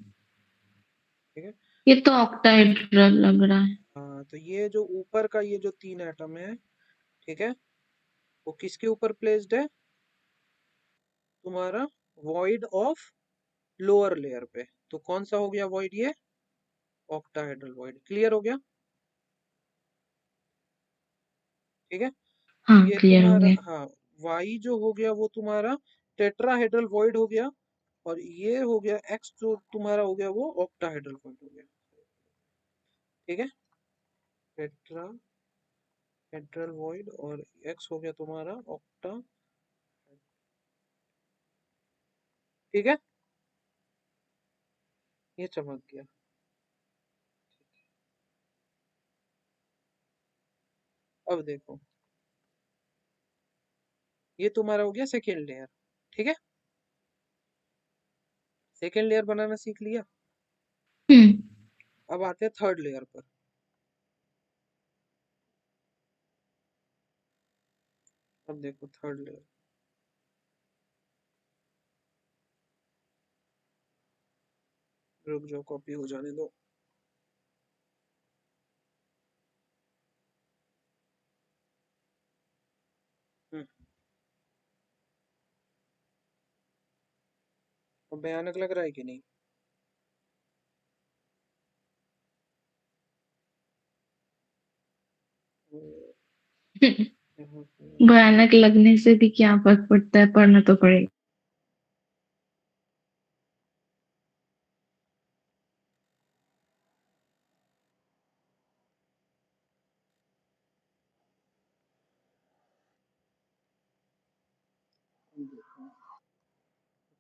Speaker 1: ठीक है।
Speaker 2: ये तो ऑक्टाहेड्रल लग रहा है।
Speaker 1: हाँ, तो ये जो ऊपर का ये जो तीन एटम है, ठीक है, वो किसके ऊपर प्लेस्ड है, तुम्हारा वॉइड ऑफ लोअर लेयर पे। तो कौन सा हो गया वॉइड, ये ऑक्टाहेड्रल वॉइड, क्लियर हो गया, ठीक है।
Speaker 2: हाँ,
Speaker 1: ये
Speaker 2: क्लियर हो
Speaker 1: तुम्हारा,
Speaker 2: गया।
Speaker 1: हाँ, वाई जो हो गया वो तुम्हारा टेट्राहेड्रल वॉइड हो गया, और ये हो गया एक्स जो तुम्हारा हो गया वो ऑक्टाहेड्रल वॉइड हो गया, ठीक है। टेट्राहेड्रल वॉइड और एक्स हो गया तुम्हारा ऑक्टा, ठीक है, ये चमक गया। अब देखो, ये तुम्हारा हो गया सेकेंड लेयर, ठीक है। सेकेंड लेयर बनाना सीख लिया।
Speaker 2: हुँ,
Speaker 1: अब आते हैं थर्ड लेयर पर। अब देखो थर्ड लेयर, रुक जाओ कॉपी हो जाने दो। हम्म, अब भयानक लग रहा है कि नहीं। यहाँ पे
Speaker 2: भयानक लगने से भी क्या फर्क पड़ता है, पढ़ना तो पड़ेगा।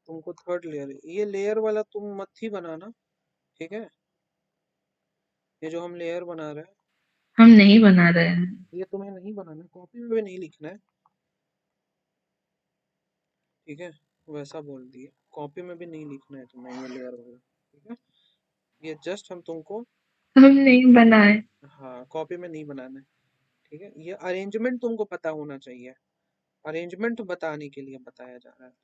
Speaker 1: तुमको थर्ड लेयर, ये लेयर वाला तुम मत ही बनाना, ठीक है? ये जो हम लेयर बना रहे हैं,
Speaker 2: हम नहीं बना रहे हैं।
Speaker 1: ये तुम्हें नहीं बनाना, कॉपी में भी नहीं लिखना है, ठीक है? वैसा बोल दिए, कॉपी में भी नहीं लिखना है तुम्हें ये लेयर वाला, ठीक है? ये जस्ट हम तुमको,
Speaker 2: हम नहीं बनाए।
Speaker 1: हाँ, कॉपी में नहीं बनाना है, ठीक है? ये अरेंजमेंट तुमको पता होना चाहिए, अरेंजमेंट बताने के लिए बताया जा रहा है।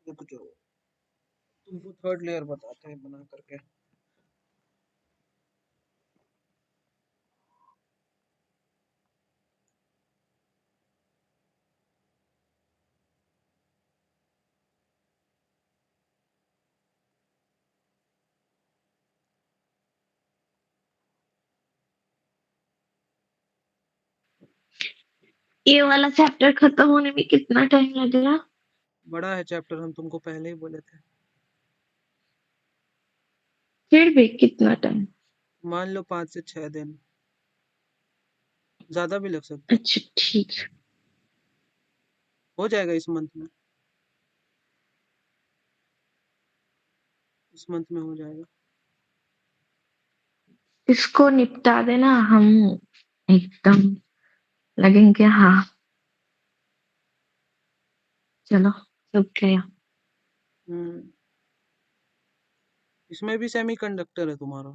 Speaker 1: रुक जाओ, तुमको थर्ड लेयर बताते हैं बना करके।
Speaker 2: ये वाला चैप्टर खत्म होने में कितना टाइम लगेगा?
Speaker 1: बड़ा है चैप्टर, हम तुमको पहले ही बोले थे।
Speaker 2: फिर भी कितना टाइम?
Speaker 1: मान लो 5 से 6 दिन, ज्यादा भी लग सकता है।
Speaker 2: अच्छा ठीक।
Speaker 1: हो जाएगा इस मंथ में, इस मंथ में हो जाएगा।
Speaker 2: इसको निपटा देना, हम एकदम लगेंगे। हाँ चलो, सब गया।
Speaker 1: हम्म, इसमें भी सेमी कंडक्टर है तुम्हारा।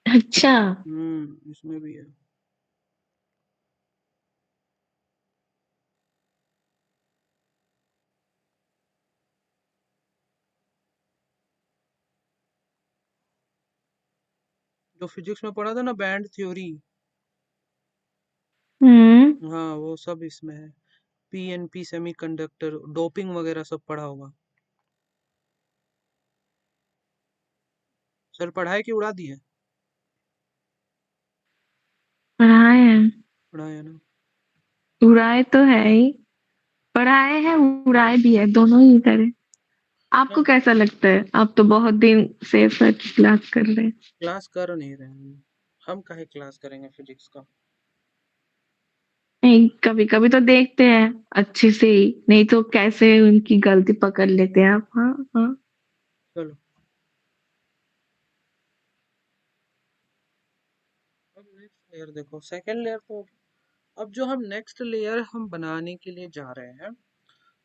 Speaker 2: अच्छा।
Speaker 1: इसमें भी है। जो फिजिक्स में पढ़ा था ना, बैंड थ्योरी,
Speaker 2: हम्म।
Speaker 1: हाँ वो सब इसमें है। पीएनपी सेमी कंडक्टर, डोपिंग वगैरह सब पढ़ा होगा। सर पढ़ाए कि उड़ा दिए?
Speaker 2: पढ़ाए हैं।
Speaker 1: पढ़ाए है ना।
Speaker 2: उड़ाए तो है ही, पढ़ाए हैं उड़ाए भी है, दोनों ही करे। आपको
Speaker 1: हाँ,
Speaker 2: कैसा लगता है? आप तो बहुत दिन से सच क्लास कर रहे हैं।
Speaker 1: क्लास कर नहीं रहे हम काहे क्लास करेंगे फिजिक्स का।
Speaker 2: नहीं, कभी कभी तो देखते हैं अच्छे से ही, नहीं तो कैसे उनकी गलती पकड़ लेते हैं आप। हाँ हाँ।
Speaker 1: चलो, अब नेक्स्ट लेयर देखो, सेकंड लेयर तो, अब जो हम नेक्स्ट लेयर हम बनाने के लिए जा रहे हैं,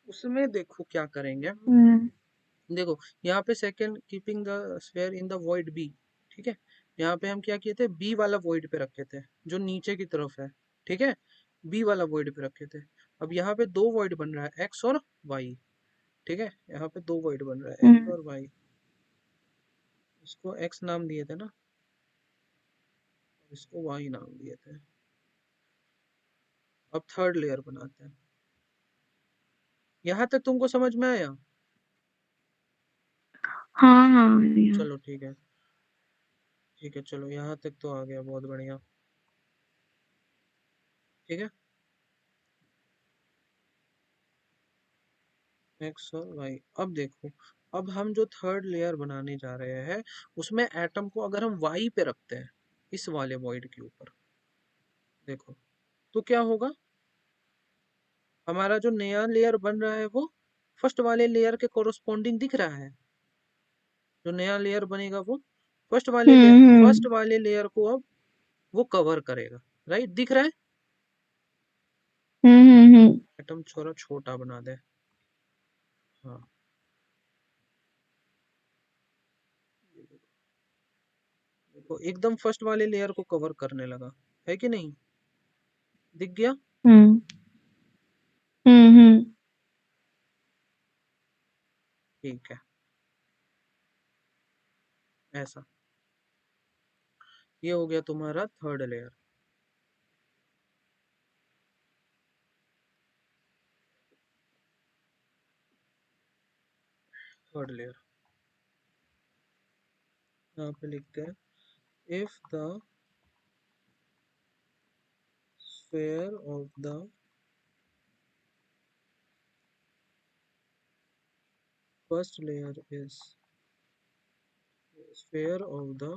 Speaker 1: उसमें देखो क्या करेंगे।
Speaker 2: हम्म
Speaker 1: देखो, यहाँ पे second, keeping the sphere in the void B, ठीक है? यहाँ पे हम क्या किए थे, बी वाला वॉइड पे रखे थे, जो नीचे की तरफ है, ठीक है? बी वाला वॉइड पे रखे थे। अब यहाँ पे दो वॉइड बन रहा है, एक्स और वाई, ठीक है? यहाँ पे दो वॉइड बन रहा है, एक्स
Speaker 2: हम्म
Speaker 1: और वाई। इसको एक्स नाम दिए थे ना, इसको वाई नाम दिए थे। अब थर्ड लेयर बनाते हैं। यहाँ तक तुमको समझ में आया?
Speaker 2: हाँ हाँ यार।
Speaker 1: चलो ठीक है, ठीक है, चलो यहाँ तक तो आ गया, बहुत बढ़िया, ठीक है? एक्स और वाई। अब देखो, अब हम जो थर्ड लेयर बनाने जा रहे हैं, उसमें एटम को अगर हम वाई पे रखते हैं, इस वाले वॉइड के ऊपर, देखो, तो क्या होगा? हमारा जो नया लेयर बन रहा है वो फर्स्ट वाले लेयर के कोरोस्पोंडिंग दिख रहा है। जो नया लेयर बनेगा वो फर्स्ट
Speaker 2: हम्म।
Speaker 1: वाले लेयर को अब वो कवर करेगा, राइट? दिख रहा है?
Speaker 2: हम्म।
Speaker 1: एटम थोड़ा छोटा बना दे, हाँ, ये देखो एकदम फर्स्ट वाले लेयर को कवर करने लगा, है कि नहीं? दिख गया?
Speaker 2: हम्म हम्म।
Speaker 1: ठीक है, ऐसा, ये हो गया तुम्हारा थर्ड लेयर। Third layer. यहाँ पे लिखते हैं if the sphere of the first layer is sphere of the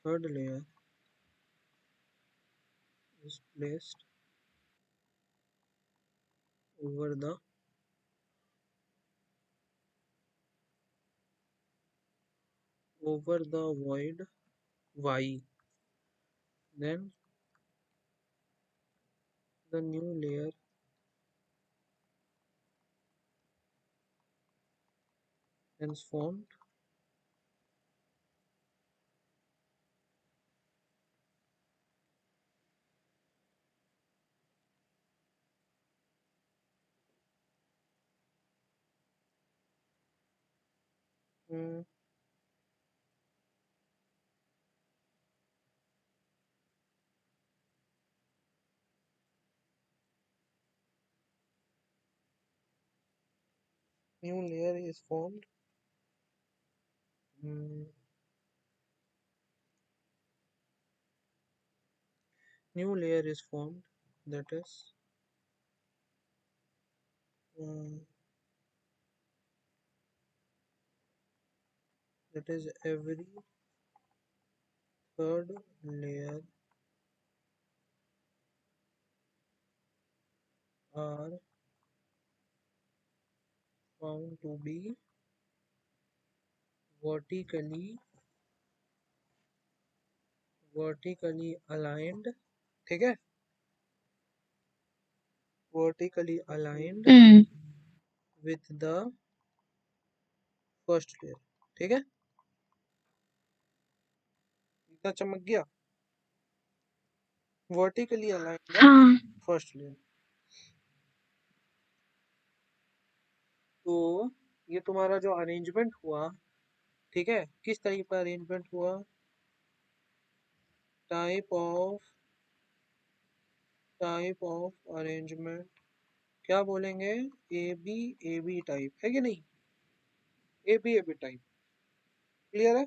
Speaker 1: third layer is placed over the void y, then the new layer is formed. Mm, new layer is formed. Mm, new layer is formed. That is mm, that is every third layer are found to be vertically aligned. ठीक है, vertically aligned
Speaker 2: hmm
Speaker 1: with the first layer. ठीक है, इतना चमक गया। vertically aligned the
Speaker 2: हाँ
Speaker 1: first layer। तो ये तुम्हारा जो अरेंजमेंट हुआ, ठीक है, किस तरीके का अरेंजमेंट हुआ, टाइप ऑफ अरेंजमेंट क्या बोलेंगे, ए बी टाइप है कि नहीं, ए बी टाइप। क्लियर है,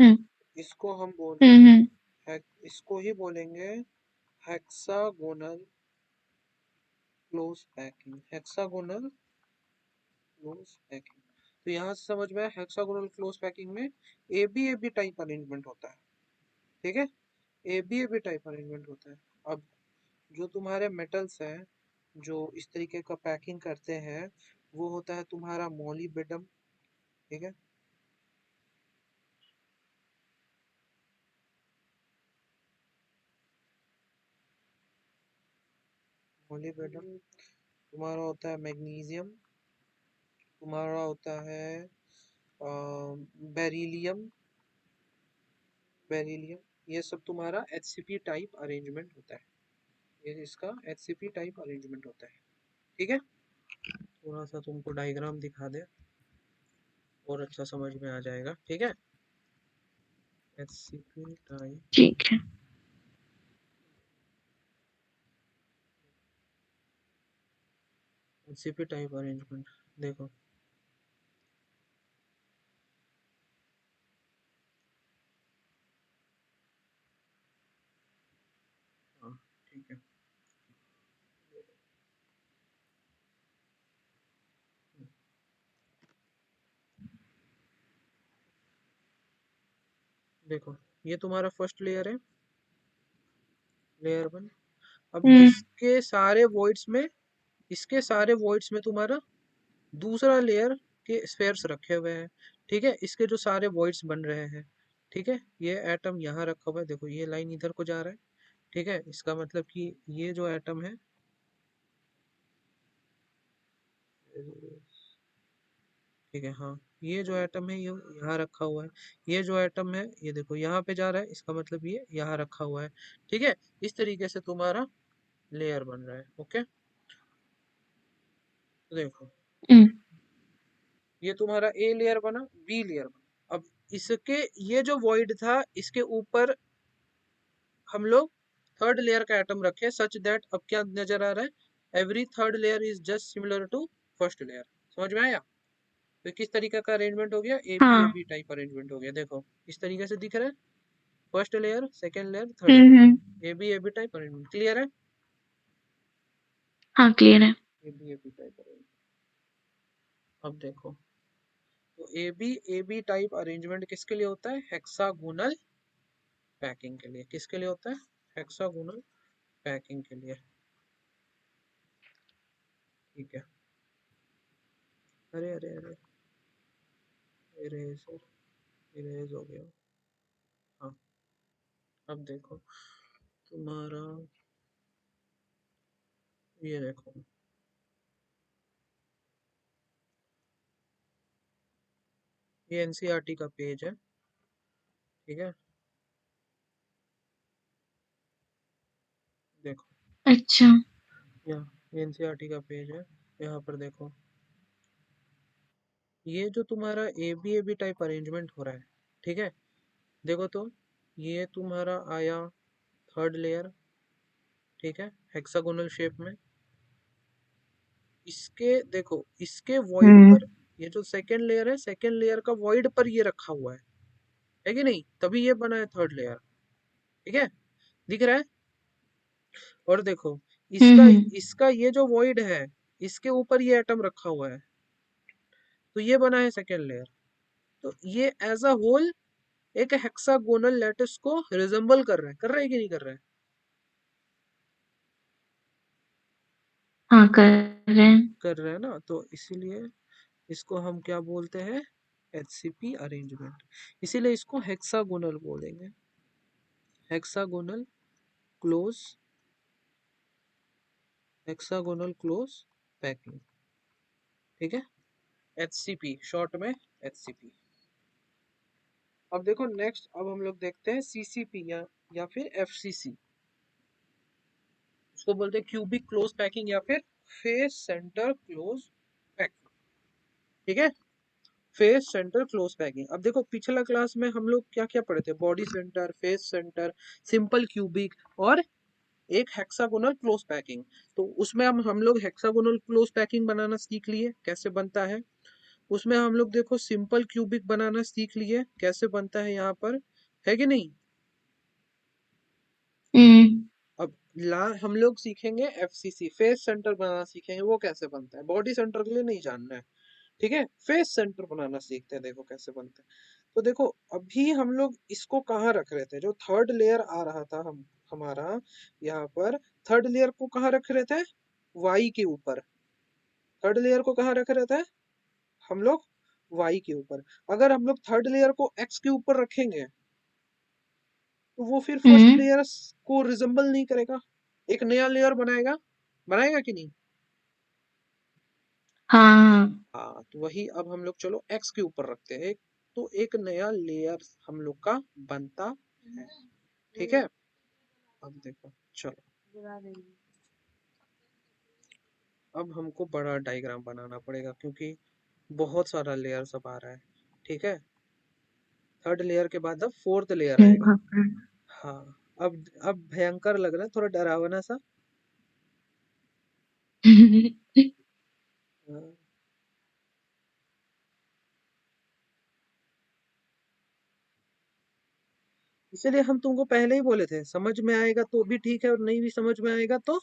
Speaker 2: हम्म
Speaker 1: इसको हम
Speaker 2: हम्म
Speaker 1: बोलेंगे
Speaker 2: हम्म
Speaker 1: इसको ही बोलेंगे hexagonal close packing, hexagonal close packing. तो यहाँ से समझ में हेक्सागोनल क्लोज पैकिंग में ए बी टाइप अरेंजमेंट होता है। ठीक है, ए बी टाइप अरेंजमेंट होता है। अब जो तुम्हारे मेटल्स हैं जो इस तरीके का पैकिंग करते हैं वो होता है तुम्हारा मोलिबेडम। ठीक है, मोलिबेडम तुम्हारा होता है, मैग्नीशियम तुम्हारा होता है, बेरिलियम बेरिलियम ये सब तुम्हारा HCP टाइप अरेंजमेंट होता है। ये इसका HCP टाइप अरेंजमेंट होता है। ठीक है, थोड़ा सा तुमको डायग्राम दिखा दे और अच्छा समझ में आ जाएगा। ठीक है, HCP टाइप
Speaker 2: ठीक है।
Speaker 1: HCP टाइप अरेंजमेंट देखो, हाँ ठीक है, देखो ये तुम्हारा फर्स्ट लेयर है, लेयर वन। अब
Speaker 2: हम्म
Speaker 1: इसके सारे वॉइड्स में तुम्हारा दूसरा लेयर के स्फेयर्स रखे हुए हैं। ठीक है, इसके जो सारे वॉइड्स बन रहे हैं, ठीक है, ये एटम यहाँ रखा हुआ है, देखो ये लाइन इधर को जा रहा है। ठीक है, इसका मतलब कि ये जो एटम है, ठीक है, हाँ ये जो एटम है ये यहाँ रखा हुआ है, ये जो एटम है ये देखो यहाँ पे जा रहा है, इसका मतलब ये यहाँ रखा हुआ है। ठीक है, इस तरीके से तुम्हारा लेयर बन रहा है। ओके, तो देखो
Speaker 2: हम्म
Speaker 1: ये तुम्हारा ए लेयर बना, बी लेयर बना। अब इसके ये जो वॉइड था इसके ऊपर हम लोग थर्ड लेयर का एटम रखे सच दैट, अब क्या नजर आ रहा है, every third layer is just similar to first layer. समझ में आया? तो किस तरीके का अरेंजमेंट हो गया, ए बी
Speaker 2: हाँ।
Speaker 1: टाइप अरेंजमेंट हो गया। देखो इस तरीके से दिख रहा है, first layer, second layer, third layer,
Speaker 2: hmm.
Speaker 1: A B type arrangement. Clear है?
Speaker 2: हाँ, क्लियर है।
Speaker 1: A B type arrangement. अब देखो, तो ए बी टाइप अरेंजमेंट किसके लिए होता है, हेक्सागोनल पैकिंग के लिए। किसके लिए होता है, हेक्सागोनल पैकिंग के लिए। ठीक है। अरे अरे अरे, इरेजर, इरेज हो गया। हाँ, अब देखो तुम्हारा, ये देखो, ये एनसीईआरटी का पेज है। ठीक है, देखो
Speaker 2: अच्छा।
Speaker 1: यहाँ एनसीईआरटी का पेज है, यहाँ पर देखो, ये जो तुम्हारा ए बी टाइप अरेंजमेंट हो रहा है, ठीक है, देखो तो ये तुम्हारा आया थर्ड लेयर, ठीक है, हेक्सागोनल शेप में। इसके देखो, इसके वॉइड
Speaker 2: हम्म।
Speaker 1: पर, ये जो सेकेंड लेयर है, सेकेंड लेयर का वॉइड पर ये रखा हुआ है कि नहीं, तभी ये बना है थर्ड लेयर। ठीक है, दिख रहा है? और देखो इसका
Speaker 2: हम्म।
Speaker 1: इसका ये जो वॉइड है, इसके ऊपर ये एटम रखा हुआ है, तो ये बना है सेकेंड लेयर। तो ये एज अ होल एक हेक्सागोनल लैटिस को रिजेंबल कर रहा है कि नहीं कर रहा है?
Speaker 2: हाँ, कर रहे हैं।
Speaker 1: कर रहा है ना, तो इसीलिए इसको हम क्या बोलते हैं, एचसीपी अरेंजमेंट। इसीलिए इसको हेक्सागोनल बोलेंगे, hexagonal close, hexagonal close packing. ठीक है, एचसीपी शॉर्ट में, एचसीपी। अब देखो नेक्स्ट, अब हम लोग देखते हैं सीसीपी या फिर एफसीसी। उसको बोलते हैं क्यूबिक क्लोज पैकिंग या फिर फेस सेंटर क्लोज पैकिंग। ठीक है, फेस सेंटर क्लोज पैकिंग। अब देखो पिछला क्लास में हम लोग क्या क्या पढ़े थे, body centre, face centre, simple cubic और एक हेक्सागोनल क्लोज पैकिंग। तो उसमें हम लोग हेक्सागोनल क्लोज पैकिंग बनाना सीख लिए कैसे बनता है। उसमें हम लोग देखो सिंपल क्यूबिक बनाना सीख लिए कैसे बनता है यहाँ पर, है कि नहीं?
Speaker 2: हम्म।
Speaker 1: अब हम लोग सीखेंगे एफसीसी, फेस सेंटर बनाना सीखेंगे, वो कैसे बनता है, बॉडी सेंटर के लिए नहीं जानना है। ठीक है, फेस सेंटर बनाना सीखते हैं, देखो कैसे बनता है। तो देखो अभी हम लोग इसको कहाँ रख रहे थे, जो थर्ड लेयर आ रहा था हम हमारा यहाँ पर, थर्ड लेयर को कहाँ रख रहे थे, वाई के ऊपर। थर्ड लेयर को कहाँ रख रहे थे हम लोग, वाई के ऊपर। अगर हम लोग थर्ड लेयर को एक्स के ऊपर रखेंगे, तो वो फिर फर्स्ट
Speaker 2: हम्म।
Speaker 1: लेयर को रिजेंबल नहीं करेगा, एक नया लेयर बनाएगा, बनाएगा कि नहीं?
Speaker 2: हाँ।
Speaker 1: हाँ, तो वही अब हम लोग चलो एक्स के ऊपर रखते हैं, तो एक नया लेयर हम लोग का बनता है। ठीक है, अब देखो चलो, अब हमको बड़ा डायग्राम बनाना पड़ेगा क्योंकि बहुत सारा लेयर सब आ रहा है। ठीक है, थर्ड लेयर के बाद अब फोर्थ लेयर आएगा।
Speaker 2: बाप
Speaker 1: हाँ, अब भयंकर लग रहा है, थोड़ा डरावना सा।
Speaker 2: रे।
Speaker 1: हाँ, इसलिए हम तुमको पहले ही बोले थे, समझ में आएगा तो भी ठीक है और नहीं भी समझ में आएगा तो,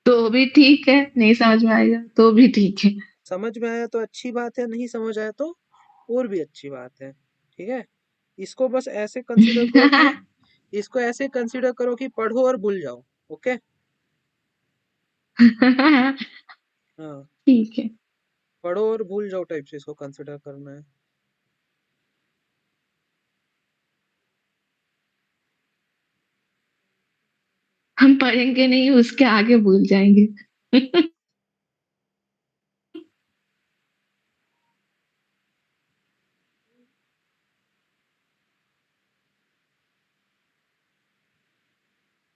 Speaker 2: तो भी ठीक है, नहीं समझ में आएगा तो भी ठीक है।
Speaker 1: समझ में आया तो अच्छी बात है, नहीं समझ आया तो और भी अच्छी बात है। ठीक है, इसको बस ऐसे कंसीडर करो कि, इसको ऐसे कंसीडर करो कि पढ़ो और भूल जाओ। ओके, हाँ,
Speaker 2: ठीक है।
Speaker 1: पढ़ो और भूल जाओ टाइप से इसको कंसीडर करना है।
Speaker 2: हम पढ़ेंगे नहीं, उसके आगे भूल जाएंगे।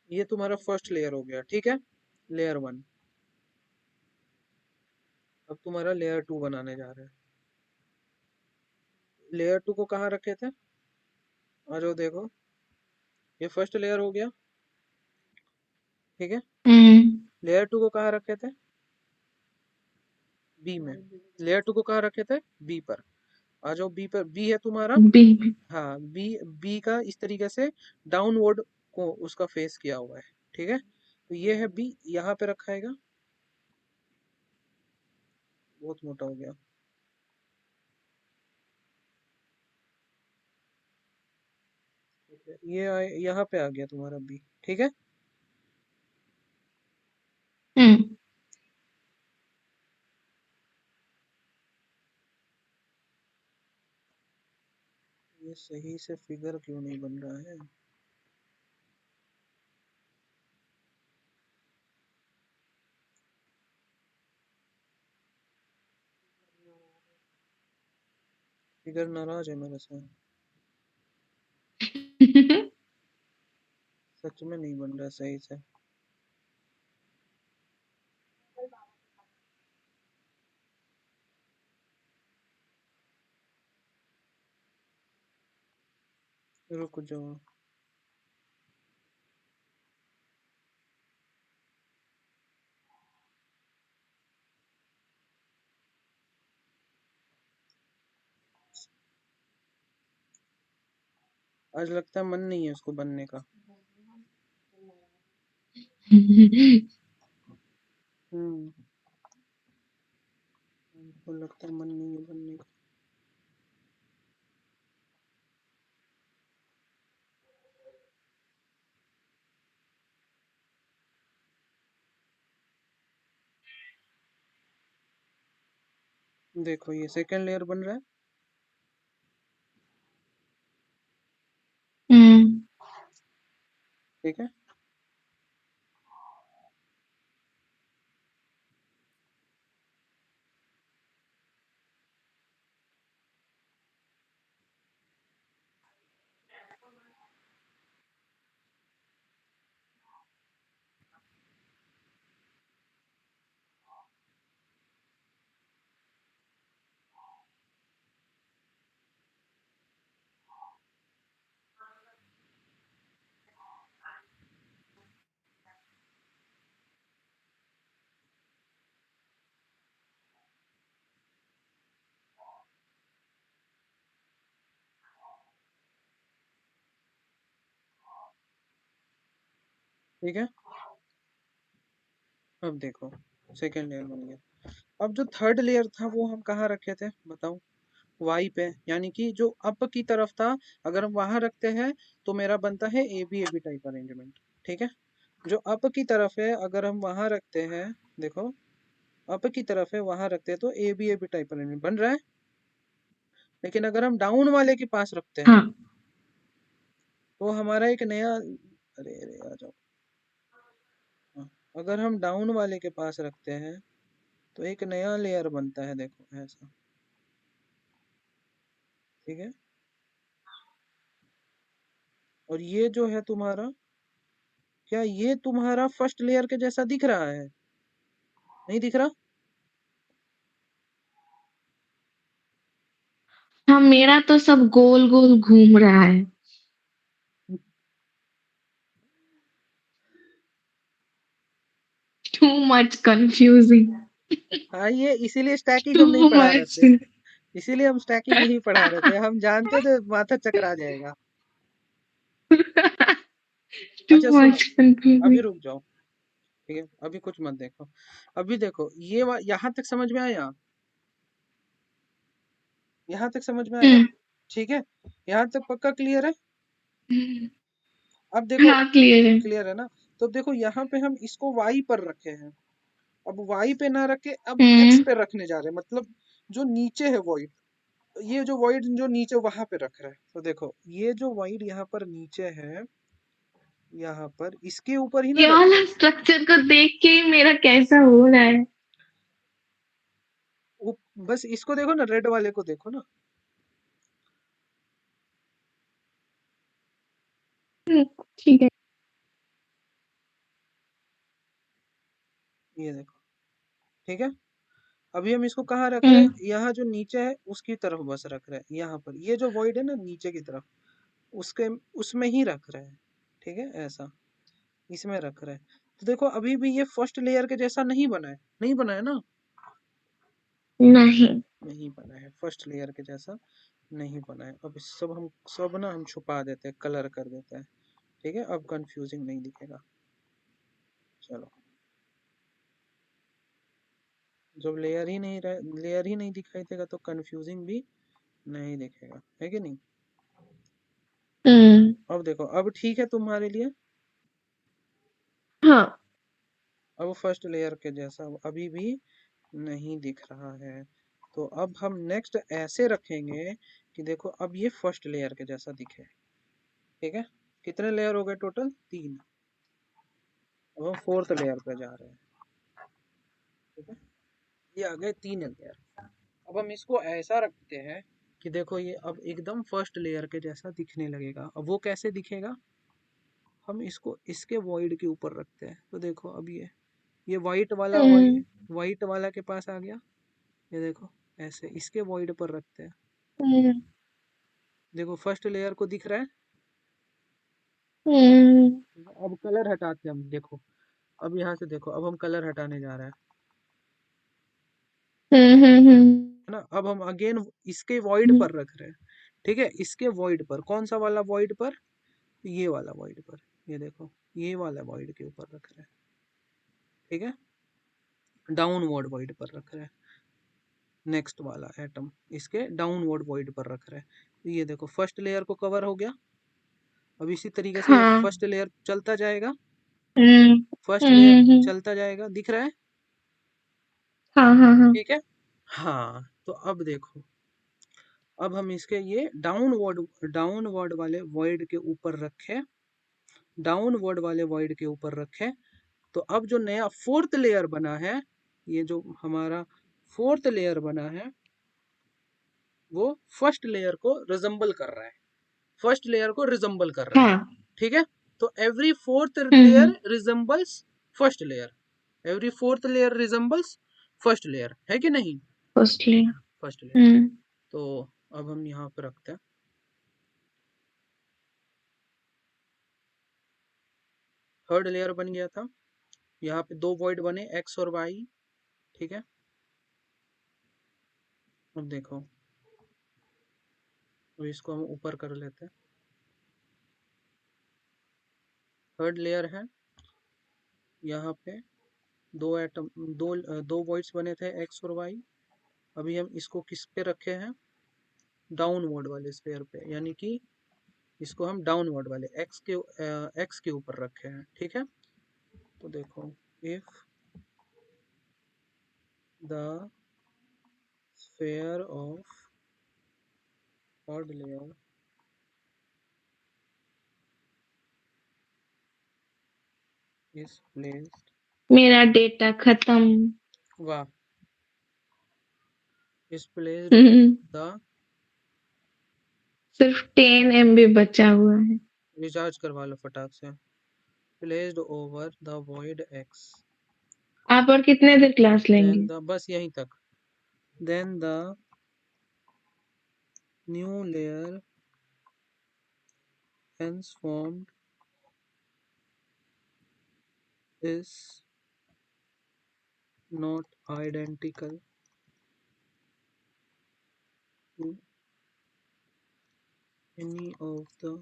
Speaker 1: ये तुम्हारा फर्स्ट लेयर हो गया, ठीक है, लेयर वन। अब तुम्हारा लेयर टू बनाने जा रहे हैं। लेयर टू को कहाँ रखे थे, आ जाओ देखो, ये फर्स्ट लेयर हो गया, ठीक है।
Speaker 2: हम्म।
Speaker 1: लेयर 2 को कहाँ रखे थे? बी में। लेयर 2 को कहाँ रखे थे? बी पर। आ जाओ बी पर। बी है तुम्हारा।
Speaker 2: बी।
Speaker 1: हाँ, बी। बी का इस तरीके से डाउनवर्ड को उसका फेस किया हुआ है। ठीक है, तो ये है बी, यहाँ पे रखा है। बहुत मोटा हो गया। यहाँ पे आ गया तुम्हारा बी। ठीक है,
Speaker 2: हम्म।
Speaker 1: ये सही से फिगर क्यों नहीं बन रहा है? फिगर नाराज है मेरे से। सच में नहीं बन रहा सही से। रुक जाओ। आज लगता है मन नहीं है उसको बनने का। हम्म, हमको लगता है मन नहीं है बनने का। देखो ये सेकंड लेयर बन रहा है।
Speaker 2: हम्म।
Speaker 1: ठीक है, ठीक है। अब देखो सेकंड लेयर बन गया। अब जो थर्ड लेयर था वो हम कहाँ रखे थे बताओ? वाई पे, यानी कि जो अप की तरफ था। अगर हम वहां रखते हैं तो मेरा बनता है ए बी टाइप अरेंजमेंट। ठीक है, जो अप की तरफ है अगर हम वहां रखते हैं, देखो अप की तरफ है वहां रखते हैं तो ए बी टाइप अरेंजमेंट बन रहा है। लेकिन अगर हम डाउन वाले के पास रखते हैं
Speaker 2: हाँ।
Speaker 1: तो हमारा एक नया, अरे अरे आ जाओ। हाँ, अगर हम डाउन वाले के पास रखते हैं तो एक नया लेयर बनता है, देखो ऐसा। ठीक है, और ये जो है तुम्हारा, क्या ये तुम्हारा फर्स्ट लेयर के जैसा दिख रहा है? नहीं दिख रहा?
Speaker 2: हाँ, मेरा तो सब गोल गोल घूम रहा है। Too much confusing.
Speaker 1: हाँ, ये इसीलिए स्टैकिंग
Speaker 2: टू
Speaker 1: हम नहीं पढ़ा रहे
Speaker 2: मच।
Speaker 1: थे। इसीलिए हम स्टैकिंग नहीं पढ़ा रहे थे, हम जानते थे माथा चकरा जाएगा।
Speaker 2: टू
Speaker 1: अच्छा सुनो,
Speaker 2: मच
Speaker 1: अभी
Speaker 2: कंफ्यूजिंग।
Speaker 1: रुक जाओ। ठीक है, अभी कुछ मत देखो। अभी देखो यहाँ तक समझ में आया? यहाँ तक समझ में आया?
Speaker 2: हम्म।
Speaker 1: ठीक है, यहाँ तक पक्का क्लियर है? अब देखो,
Speaker 2: हाँ, क्लियर है।
Speaker 1: क्लियर है ना? तो अब देखो यहाँ पे हम इसको y पर रखे हैं। अब y पे ना रखे, अब x
Speaker 2: हम्म।
Speaker 1: पे रखने जा रहे हैं, मतलब जो नीचे है void, ये जो void जो नीचे वहां पे रख रहे हैं। तो देखो ये जो void यहाँ पर नीचे है, यहाँ पर इसके ऊपर ही ना
Speaker 2: ये
Speaker 1: रखे।
Speaker 2: वाला स्ट्रक्चर को देख के ही मेरा कैसा हो रहा है।
Speaker 1: बस इसको देखो ना, रेड वाले को देखो ना।
Speaker 2: ठीक है।
Speaker 1: ये देखो। ठीक है, अभी हम इसको कहाँ रख रहे हैं?
Speaker 2: हम्म।
Speaker 1: यहाँ जो नीचे है उसकी तरफ बस रख रहे हैं, यहाँ पर ये जो void है ना नीचे की तरफ, उसके उसमें ही रख रहे हैं। ठीक है, ऐसा इसमें रख रहे हैं। तो देखो अभी भी ये फर्स्ट लेयर के जैसा नहीं बना है, नहीं बना है ना,
Speaker 2: नहीं।
Speaker 1: नहीं बना है, फर्स्ट लेयर के जैसा नहीं बना है। अब इस सब ना हम छुपा देते हैं, कलर कर देते हैं, ठीक है, अब कंफ्यूजिंग नहीं दिखेगा। चलो, जब लेयर ही नहीं दिखाई देगा तो कंफ्यूजिंग भी नहीं दिखेगा, है कि नहीं।
Speaker 2: हम्म।
Speaker 1: अब देखो, अब ठीक है तुम्हारे लिए,
Speaker 2: हाँ।
Speaker 1: अब फर्स्ट लेयर के जैसा अभी भी नहीं दिख रहा है। तो अब हम नेक्स्ट ऐसे रखेंगे कि देखो अब ये फर्स्ट लेयर के जैसा दिखे, ठीक है। कितने लेयर हो गए टोटल, 3। अब हम फोर्थ लेयर पे जा रहे हैं, ठीक है। ये आ गए 3 लेयर। अब हम इसको ऐसा रखते हैं कि देखो ये अब एकदम फर्स्ट लेयर के जैसा दिखने लगेगा। अब वो कैसे दिखेगा, हम इसको इसके वॉइड के ऊपर रखते हैं, तो देखो अब ये वाइट वाला
Speaker 2: हम्म।
Speaker 1: वाइट वाला के पास आ गया, ये देखो ऐसे इसके वॉइड पर रखते हैं।
Speaker 2: हम्म।
Speaker 1: देखो फर्स्ट लेयर को दिख रहा है।
Speaker 2: हम्म।
Speaker 1: अब कलर हटाते हैं हम, देखो अब यहाँ से देखो, अब हम कलर हटाने जा रहे हैं,
Speaker 2: हम्म।
Speaker 1: है ना। अब हम अगेन इसके वॉइड पर रख रहे हैं, ठीक है, इसके वॉइड पर, कौन सा वाला वॉइड पर, ये वाला वॉइड पर, ये देखो ये वाला वॉइड के ऊपर रख रहे हैं, ठीक है, डाउनवर्ड वॉइड पर रख रहे हैं। नेक्स्ट वाला एटम इसके डाउनवर्ड वॉइड पर रख रहे हैं, तो ये देखो फर्स्ट लेयर को कवर हो गया। अब इसी तरीके से
Speaker 2: हाँ।
Speaker 1: फर्स्ट लेयर चलता जाएगा,
Speaker 2: हम्म।
Speaker 1: फर्स्ट लेयर
Speaker 2: हम्म।
Speaker 1: चलता जाएगा, दिख रहा है,
Speaker 2: हाँ हाँ हाँ।
Speaker 1: ठीक है। हाँ, तो अब देखो, अब हम इसके ये डाउनवर्ड वाले वॉइड के ऊपर रखे, डाउनवर्ड वाले वॉइड के ऊपर रखे, तो अब जो नया फोर्थ लेयर बना है, ये जो हमारा फोर्थ लेयर बना है, वो फर्स्ट लेयर को रिजेंबल कर रहा है, फर्स्ट लेयर को रिजेंबल कर रहा है,
Speaker 2: हाँ।
Speaker 1: ठीक है। तो every fourth
Speaker 2: hmm.
Speaker 1: Layer resembles first layer, every fourth layer resembles first layer, है कि नहीं,
Speaker 2: फर्स्टली।
Speaker 1: First layer.
Speaker 2: हम्म।
Speaker 1: तो अब हम यहाँ पे रखते हैं, थर्ड लेयर बन गया था, यहाँ पे 2 वॉइड बने, एक्स और वाई, ठीक है। अब देखो, अब इसको हम ऊपर कर लेते हैं, थर्ड लेयर है, यहाँ पे 2 वॉइड्स बने थे, एक्स और वाई। अभी हम इसको किस पे रखे हैं, डाउनवर्ड वाले स्फेयर पे, यानी कि इसको हम डाउनवर्ड वाले एक्स के ऊपर रखे हैं, ठीक है। तो देखो, if the sphere of third layer is placed,
Speaker 2: मेरा डेटा खत्म।
Speaker 1: वाह, इज प्लेस्ड
Speaker 2: हम्म।
Speaker 1: द,
Speaker 2: सिर्फ 10 MB बचा हुआ है।
Speaker 1: रिचार्ज करवा लो फटाक से, placed over the void X,
Speaker 2: आप और कितने देर क्लास
Speaker 1: देन
Speaker 2: लेंगे?
Speaker 1: द, बस यहीं तक, then the new layer hence formed is not identical to any of the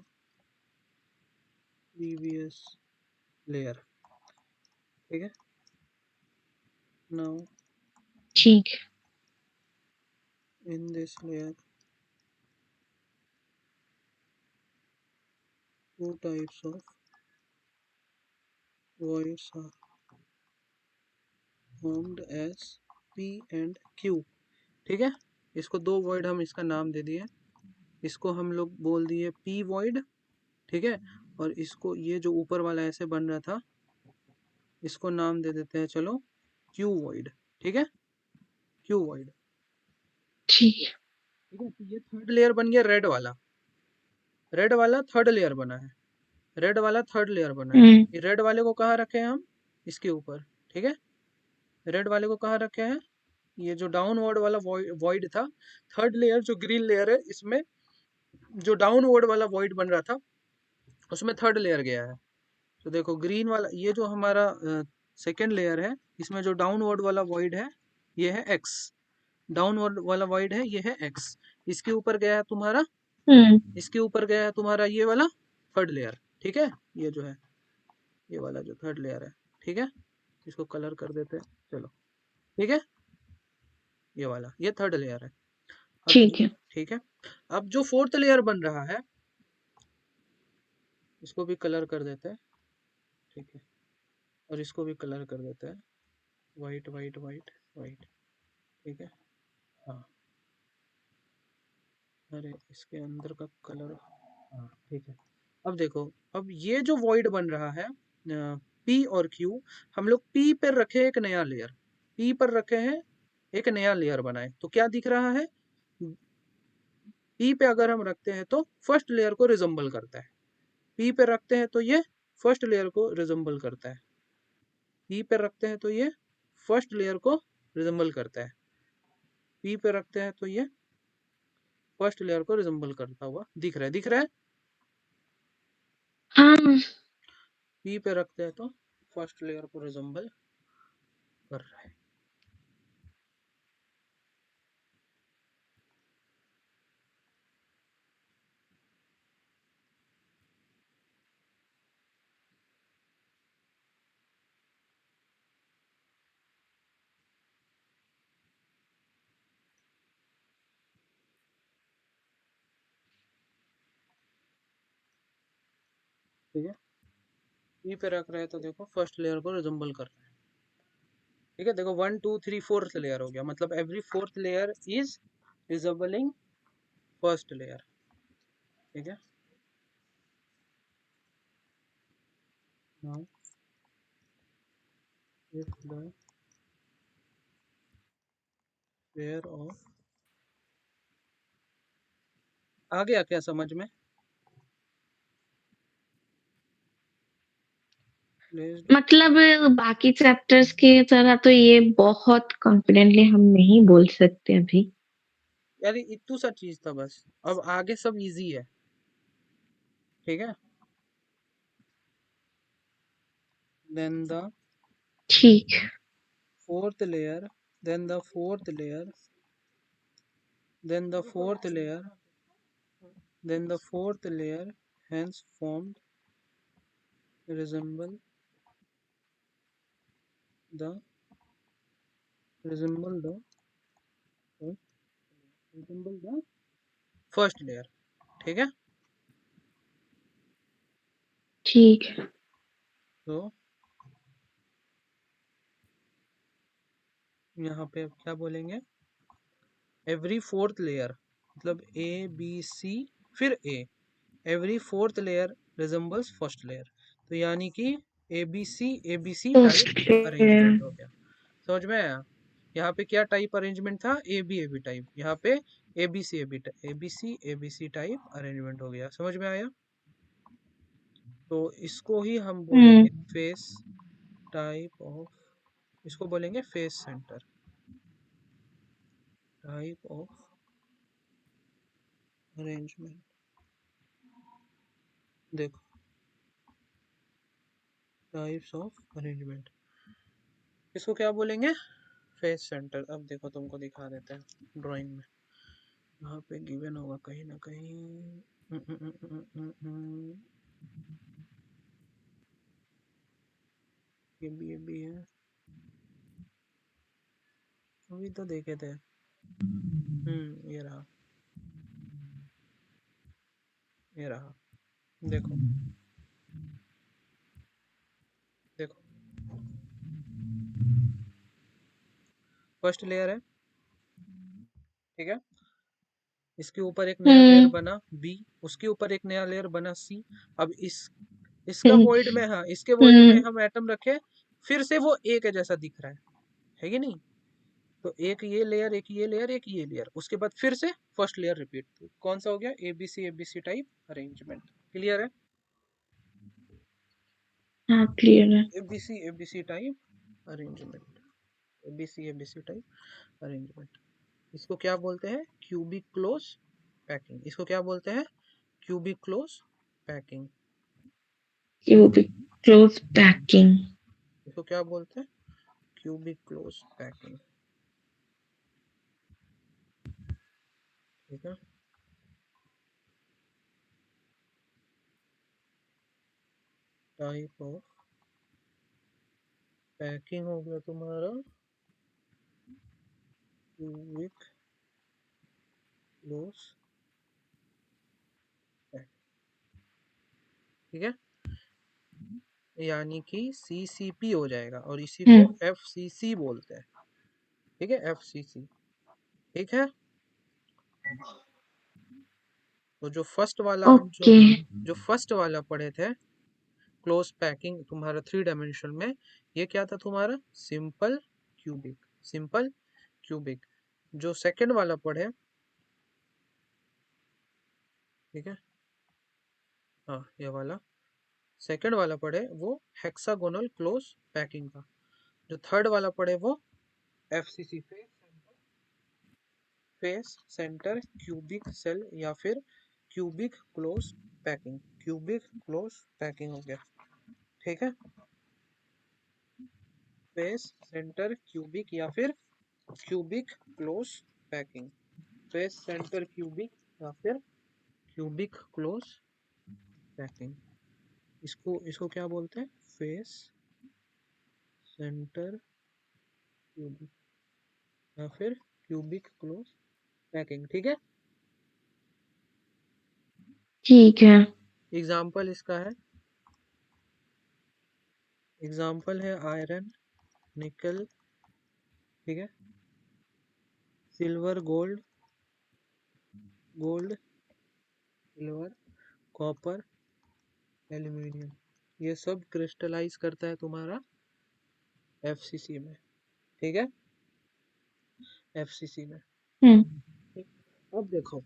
Speaker 1: previous layer, ठीक है। Now
Speaker 2: ठीक है।
Speaker 1: in this layer, 2 types of voids are formed as P and Q, ठीक है। इसको 2 void हम इसका नाम दे दिए, इसको हम लोग बोल दिए P void, ठीक है। और इसको ये जो ऊपर वाला ऐसे बन रहा था, इसको नाम दे देते हैं चलो Q void, ठीक है, Q void,
Speaker 2: ठीक है।
Speaker 1: ठीक है। तो ये थर्ड लेयर बन गया, रेड वाला थर्ड लेयर बना है, रेड वाला थर्ड लेयर बना है।
Speaker 2: हम्म।
Speaker 1: ये रेड वाले को कहाँ रखे हैं हम, इसके ऊपर, ठीक है। रेड वाले को कहाँ रखे हैं, ये जो डाउनवर्ड वाला वॉइड था, थर्ड लेयर जो ग्रीन लेयर है, इसमें जो डाउनवर्ड वाला वॉइड बन रहा था, उसमें थर्ड लेयर गया है, तो देखो ग्रीन वाला ये जो हमारा सेकेंड लेयर है, इसमें जो डाउनवर्ड वाला वॉइड है ये है x, डाउनवर्ड वाला वॉइड है ये है x। इसके ऊपर गया है तुम्हारा, इसके ऊपर गया है तुम्हारा ये वाला थर्ड लेयर, ठीक है, ये जो है ये वाला जो थर्ड लेयर है, ठीक है, इसको कलर कर देते हैं, चलो ठीक है, ये वाला ये थर्ड लेयर है। अब
Speaker 2: ठीक है।
Speaker 1: ठीक है, अब जो फोर्थ लेयर बन रहा है इसको भी कलर कर देते हैं, ठीक है, और इसको भी कलर कर देते हैं, वाइट वाइट वाइट वाइट, ठीक है, हाँ, अरे इसके अंदर का कलर, हाँ ठीक है। अब देखो, अब ये जो वॉइड बन रहा है P और Q, हम लोग P पर रखे एक नया लेयर, P पर रखे हैं एक नया लेयर बनाए, तो क्या दिख रहा है, P पे अगर हम रखते हैं तो फर्स्ट लेयर को रिजम्बल करता है, P पे रखते हैं तो ये फर्स्ट लेयर को रिजम्बल करता है, P पे रखते हैं तो ये फर्स्ट लेयर को रिजम्बल करता है, P पे रखते हैं तो ये फर्स्ट लेयर को रिजम्बल करता हुआ दिख रहा है, दिख रहा है,
Speaker 2: हाँ।
Speaker 1: P पे रखते हैं तो फर्स्ट लेयर को रिजम्बल कर रहा है। ठीक है, P पे रख रहे हैं तो देखो फर्स्ट लेयर को रिजम्बल कर रहा है, ठीक है, देखो 1 2 3 फोर्थ लेयर हो गया, मतलब every fourth layer is resembling first layer, ठीक है। Now if the pair of, आ गया क्या समझ में, प्लेस्ड,
Speaker 2: मतलब बाकी चैप्टर्स की तरह तो ये बहुत कॉन्फिडेंटली हम नहीं बोल सकते अभी।
Speaker 1: यार इतू सा चीज था बस, अब आगे सब इजी है, ठीक है, देन द
Speaker 2: ठीक।
Speaker 1: fourth layer, then the fourth layer, then the fourth layer, then the fourth layer hence formed resemble the resemble the resemble the first layer, ठीक है।
Speaker 2: ठीक है।
Speaker 1: तो यहाँ पे अब क्या बोलेंगे, एवरी फोर्थ लेयर, मतलब ए बी सी फिर A, every fourth layer resembles first layer, तो यानी कि A B C
Speaker 2: first
Speaker 1: type
Speaker 2: layer.
Speaker 1: Arrangement हो गया, समझ में आया। यहाँ पे क्या टाइप अरेंजमेंट था, ए बी टाइप, यहाँ पे A B C A B C type arrangement हो गया, समझ में आया। तो इसको ही हम बोलेंगे फेस टाइप ऑफ, इसको बोलेंगे face centre type of arrangement, देखो टाइप्स ऑफ अरेंजमेंट, इसको क्या बोलेंगे, फेस सेंटर। अब देखो तुमको दिखा देते हैं ड्राइंग में, यहाँ पे गिवन होगा कहीं ना कहीं, ये भी है, अभी तो देखे थे, ये रहा, ये रहा, देखो देखो, फर्स्ट लेयर है, ठीक है, इसके ऊपर एक नया लेयर बना बी, उसके ऊपर एक नया लेयर बना सी। अब इसका वॉइड में, हाँ इसके वॉइड में हम एटम रखे, फिर से वो ए के जैसा दिख रहा है कि नहीं, तो एक ये लेयर एक ये लेयर एक ये लेयर, उसके बाद फिर से फर्स्ट लेयर रिपीट, तो कौन सा हो गया, A B C type arrangement, clear है,
Speaker 2: हाँ क्लियर है।
Speaker 1: A B C type arrangement, A B C type arrangement, इसको क्या बोलते हैं, क्यूबिक क्लोज पैकिंग, इसको क्या बोलते हैं, क्यूबिक क्लोज पैकिंग,
Speaker 2: ये वो भी क्लोज पैकिंग।
Speaker 1: इसको क्या बोलते हैं? Cubic close packing. ठीक है, टाइप ऑफ पैकिंग हो गया तुम्हारा क्यूबिक क्लोज पैकिंग। ठीक है, यानी कि CCP हो जाएगा और इसी को FCC बोलते हैं। ठीक है, FCC। ठीक है, तो जो फर्स्ट वाला हम
Speaker 2: ओके।
Speaker 1: जो फर्स्ट वाला पढ़े थे क्लोज पैकिंग तुम्हारा 3 डायमेंशन में, ये क्या था तुम्हारा? Simple cubic. Simple cubic. जो सेकंड वाला पढ़े, ठीक है, हाँ ये वाला सेकंड वाला पढ़े वो हेक्सागोनल क्लोज पैकिंग का। जो थर्ड वाला पढ़े वो FCC, face centre cubic cell या फिर cubic close packing. Cubic close packing हो गया। ठीक है, फेस सेंटर क्यूबिक या फिर cubic close packing. Face centre cubic या फिर क्यूबिक क्लोज पैकिंग। इसको इसको क्या बोलते हैं? फेस सेंटर क्यूबिक या फिर क्यूबिक क्लोज पैकिंग। ठीक है,
Speaker 2: ठीक है।
Speaker 1: एग्जाम्पल इसका है, एग्जाम्पल है आयरन, निकल, ठीक है, silver, gold, gold, silver, copper, aluminium. ये सब क्रिस्टलाइज करता है तुम्हारा FCC में। ठीक है, FCC में।
Speaker 2: हम्म।
Speaker 1: ठीक, अब देखो,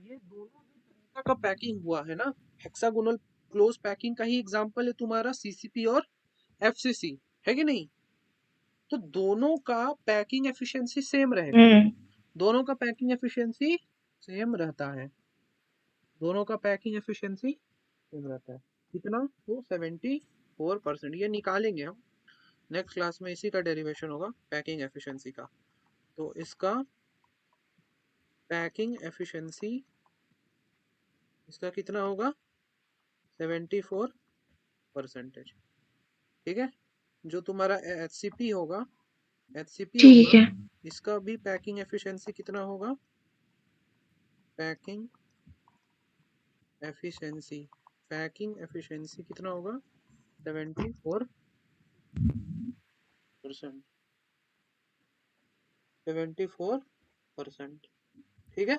Speaker 1: ये दोनों जो तरीका का पैकिंग हुआ है ना, हेक्सागोनल क्लोज पैकिंग का ही एग्जांपल है तुम्हारा CCP और FCC, है कि नहीं? तो दोनों का पैकिंग एफिशिएंसी सेम रहेगा।
Speaker 2: हम्म।
Speaker 1: दोनों का पैकिंग एफिशिएंसी सेम रहता है। दोनों का पैकिंग एफिशिएंसी सेम रहता है। कितना? तो 74%। ये निकालेंगे हम नेक्स्ट क्लास में, इसी का डेरिवेशन होगा पैकिंग एफिशिएंसी का। तो इसका पैकिंग एफिशिएंसी इसका कितना होगा? 74%। ठीक है, जो तुम्हारा HCP होगा, HCP
Speaker 2: ठीक
Speaker 1: होगा,
Speaker 2: है।
Speaker 1: इसका भी पैकिंग एफिशिएंसी कितना होगा? पैकिंग एफिशिएंसी, पैकिंग एफिशिएंसी कितना होगा? 74%। 74%। ठीक है,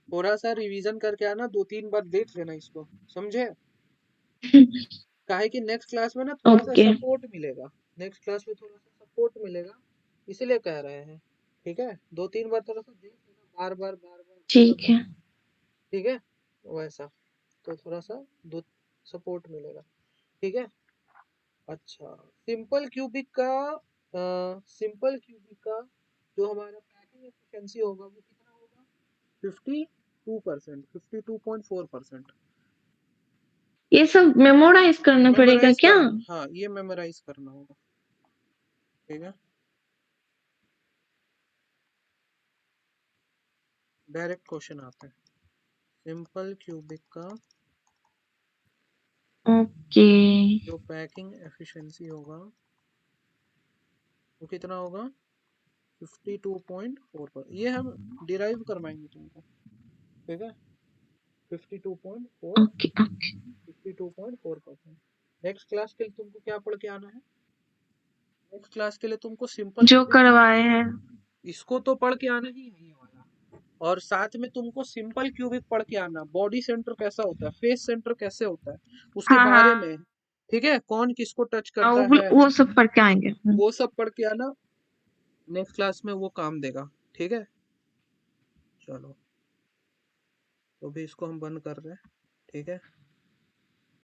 Speaker 1: थोड़ा सा रिवीजन करके आना, 2-3 बार देख लेना इसको, समझे? काहे कि नेक्स्ट क्लास में ना थोड़ा सा
Speaker 2: ओके।
Speaker 1: सपोर्ट मिलेगा। नेक्स्ट क्लास में थोड़ा सा सपोर्ट मिलेगा, इसलिए कह रहे हैं। ठीक है, 2-3 बार थोड़ा सा देख लेना, बार बार बार बार
Speaker 2: ठीक
Speaker 1: मतलब।
Speaker 2: है।
Speaker 1: ठीक है, वैसा तो थोड़ा सा दो सपोर्ट मिलेगा। ठीक है, अच्छा, सिंपल क्यूबिक का सिंपल क्यूबिक का जो हमारा पैकिंग एफिशिएंसी होगा वो कितना होगा? 52%, 52.4%।
Speaker 2: ये सब मेमोराइज करना पड़ेगा
Speaker 1: मेमोराइज
Speaker 2: क्या?
Speaker 1: करना, हाँ ये मेमोराइज करना होगा। ठीक है, डायरेक्ट क्वेश्चन आता है। सिंपल क्यूबिक का
Speaker 2: ओके।
Speaker 1: जो पैकिंग एफिशिएंसी होगा वो कितना होगा? 52.4 ये हम डिराइव करवाएंगे तुमको। ठीक है, 52.4,
Speaker 2: ओके। ओके।
Speaker 1: 52.4%। नेक्स्ट क्लास के लिए तुमको क्या पढ़ के आना है? नेक्स्ट क्लास के लिए तुमको सिंपल
Speaker 2: जो
Speaker 1: क्यूबिक,
Speaker 2: करवाए हैं।
Speaker 1: इसको तो पढ़ के आना ही है ये वाला, और साथ में तुमको सिंपल क्यूबिक पढ़ के आना, बॉडी सेंटर कैसा होता है, फेस सेंटर कैसे होता है, उसके
Speaker 2: हाँ
Speaker 1: बारे
Speaker 2: हाँ।
Speaker 1: में। ठीक है, कौन किसको टच
Speaker 2: हाँ,
Speaker 1: करता है,
Speaker 2: वो सब पढ़ के आएंगे।
Speaker 1: वो सब पढ़ के आना। नेक्स्ट क्लास में वो काम देगा। ठीक है, चलो, तो भी इसको हम बंद कर रहे हैं। ठीक है।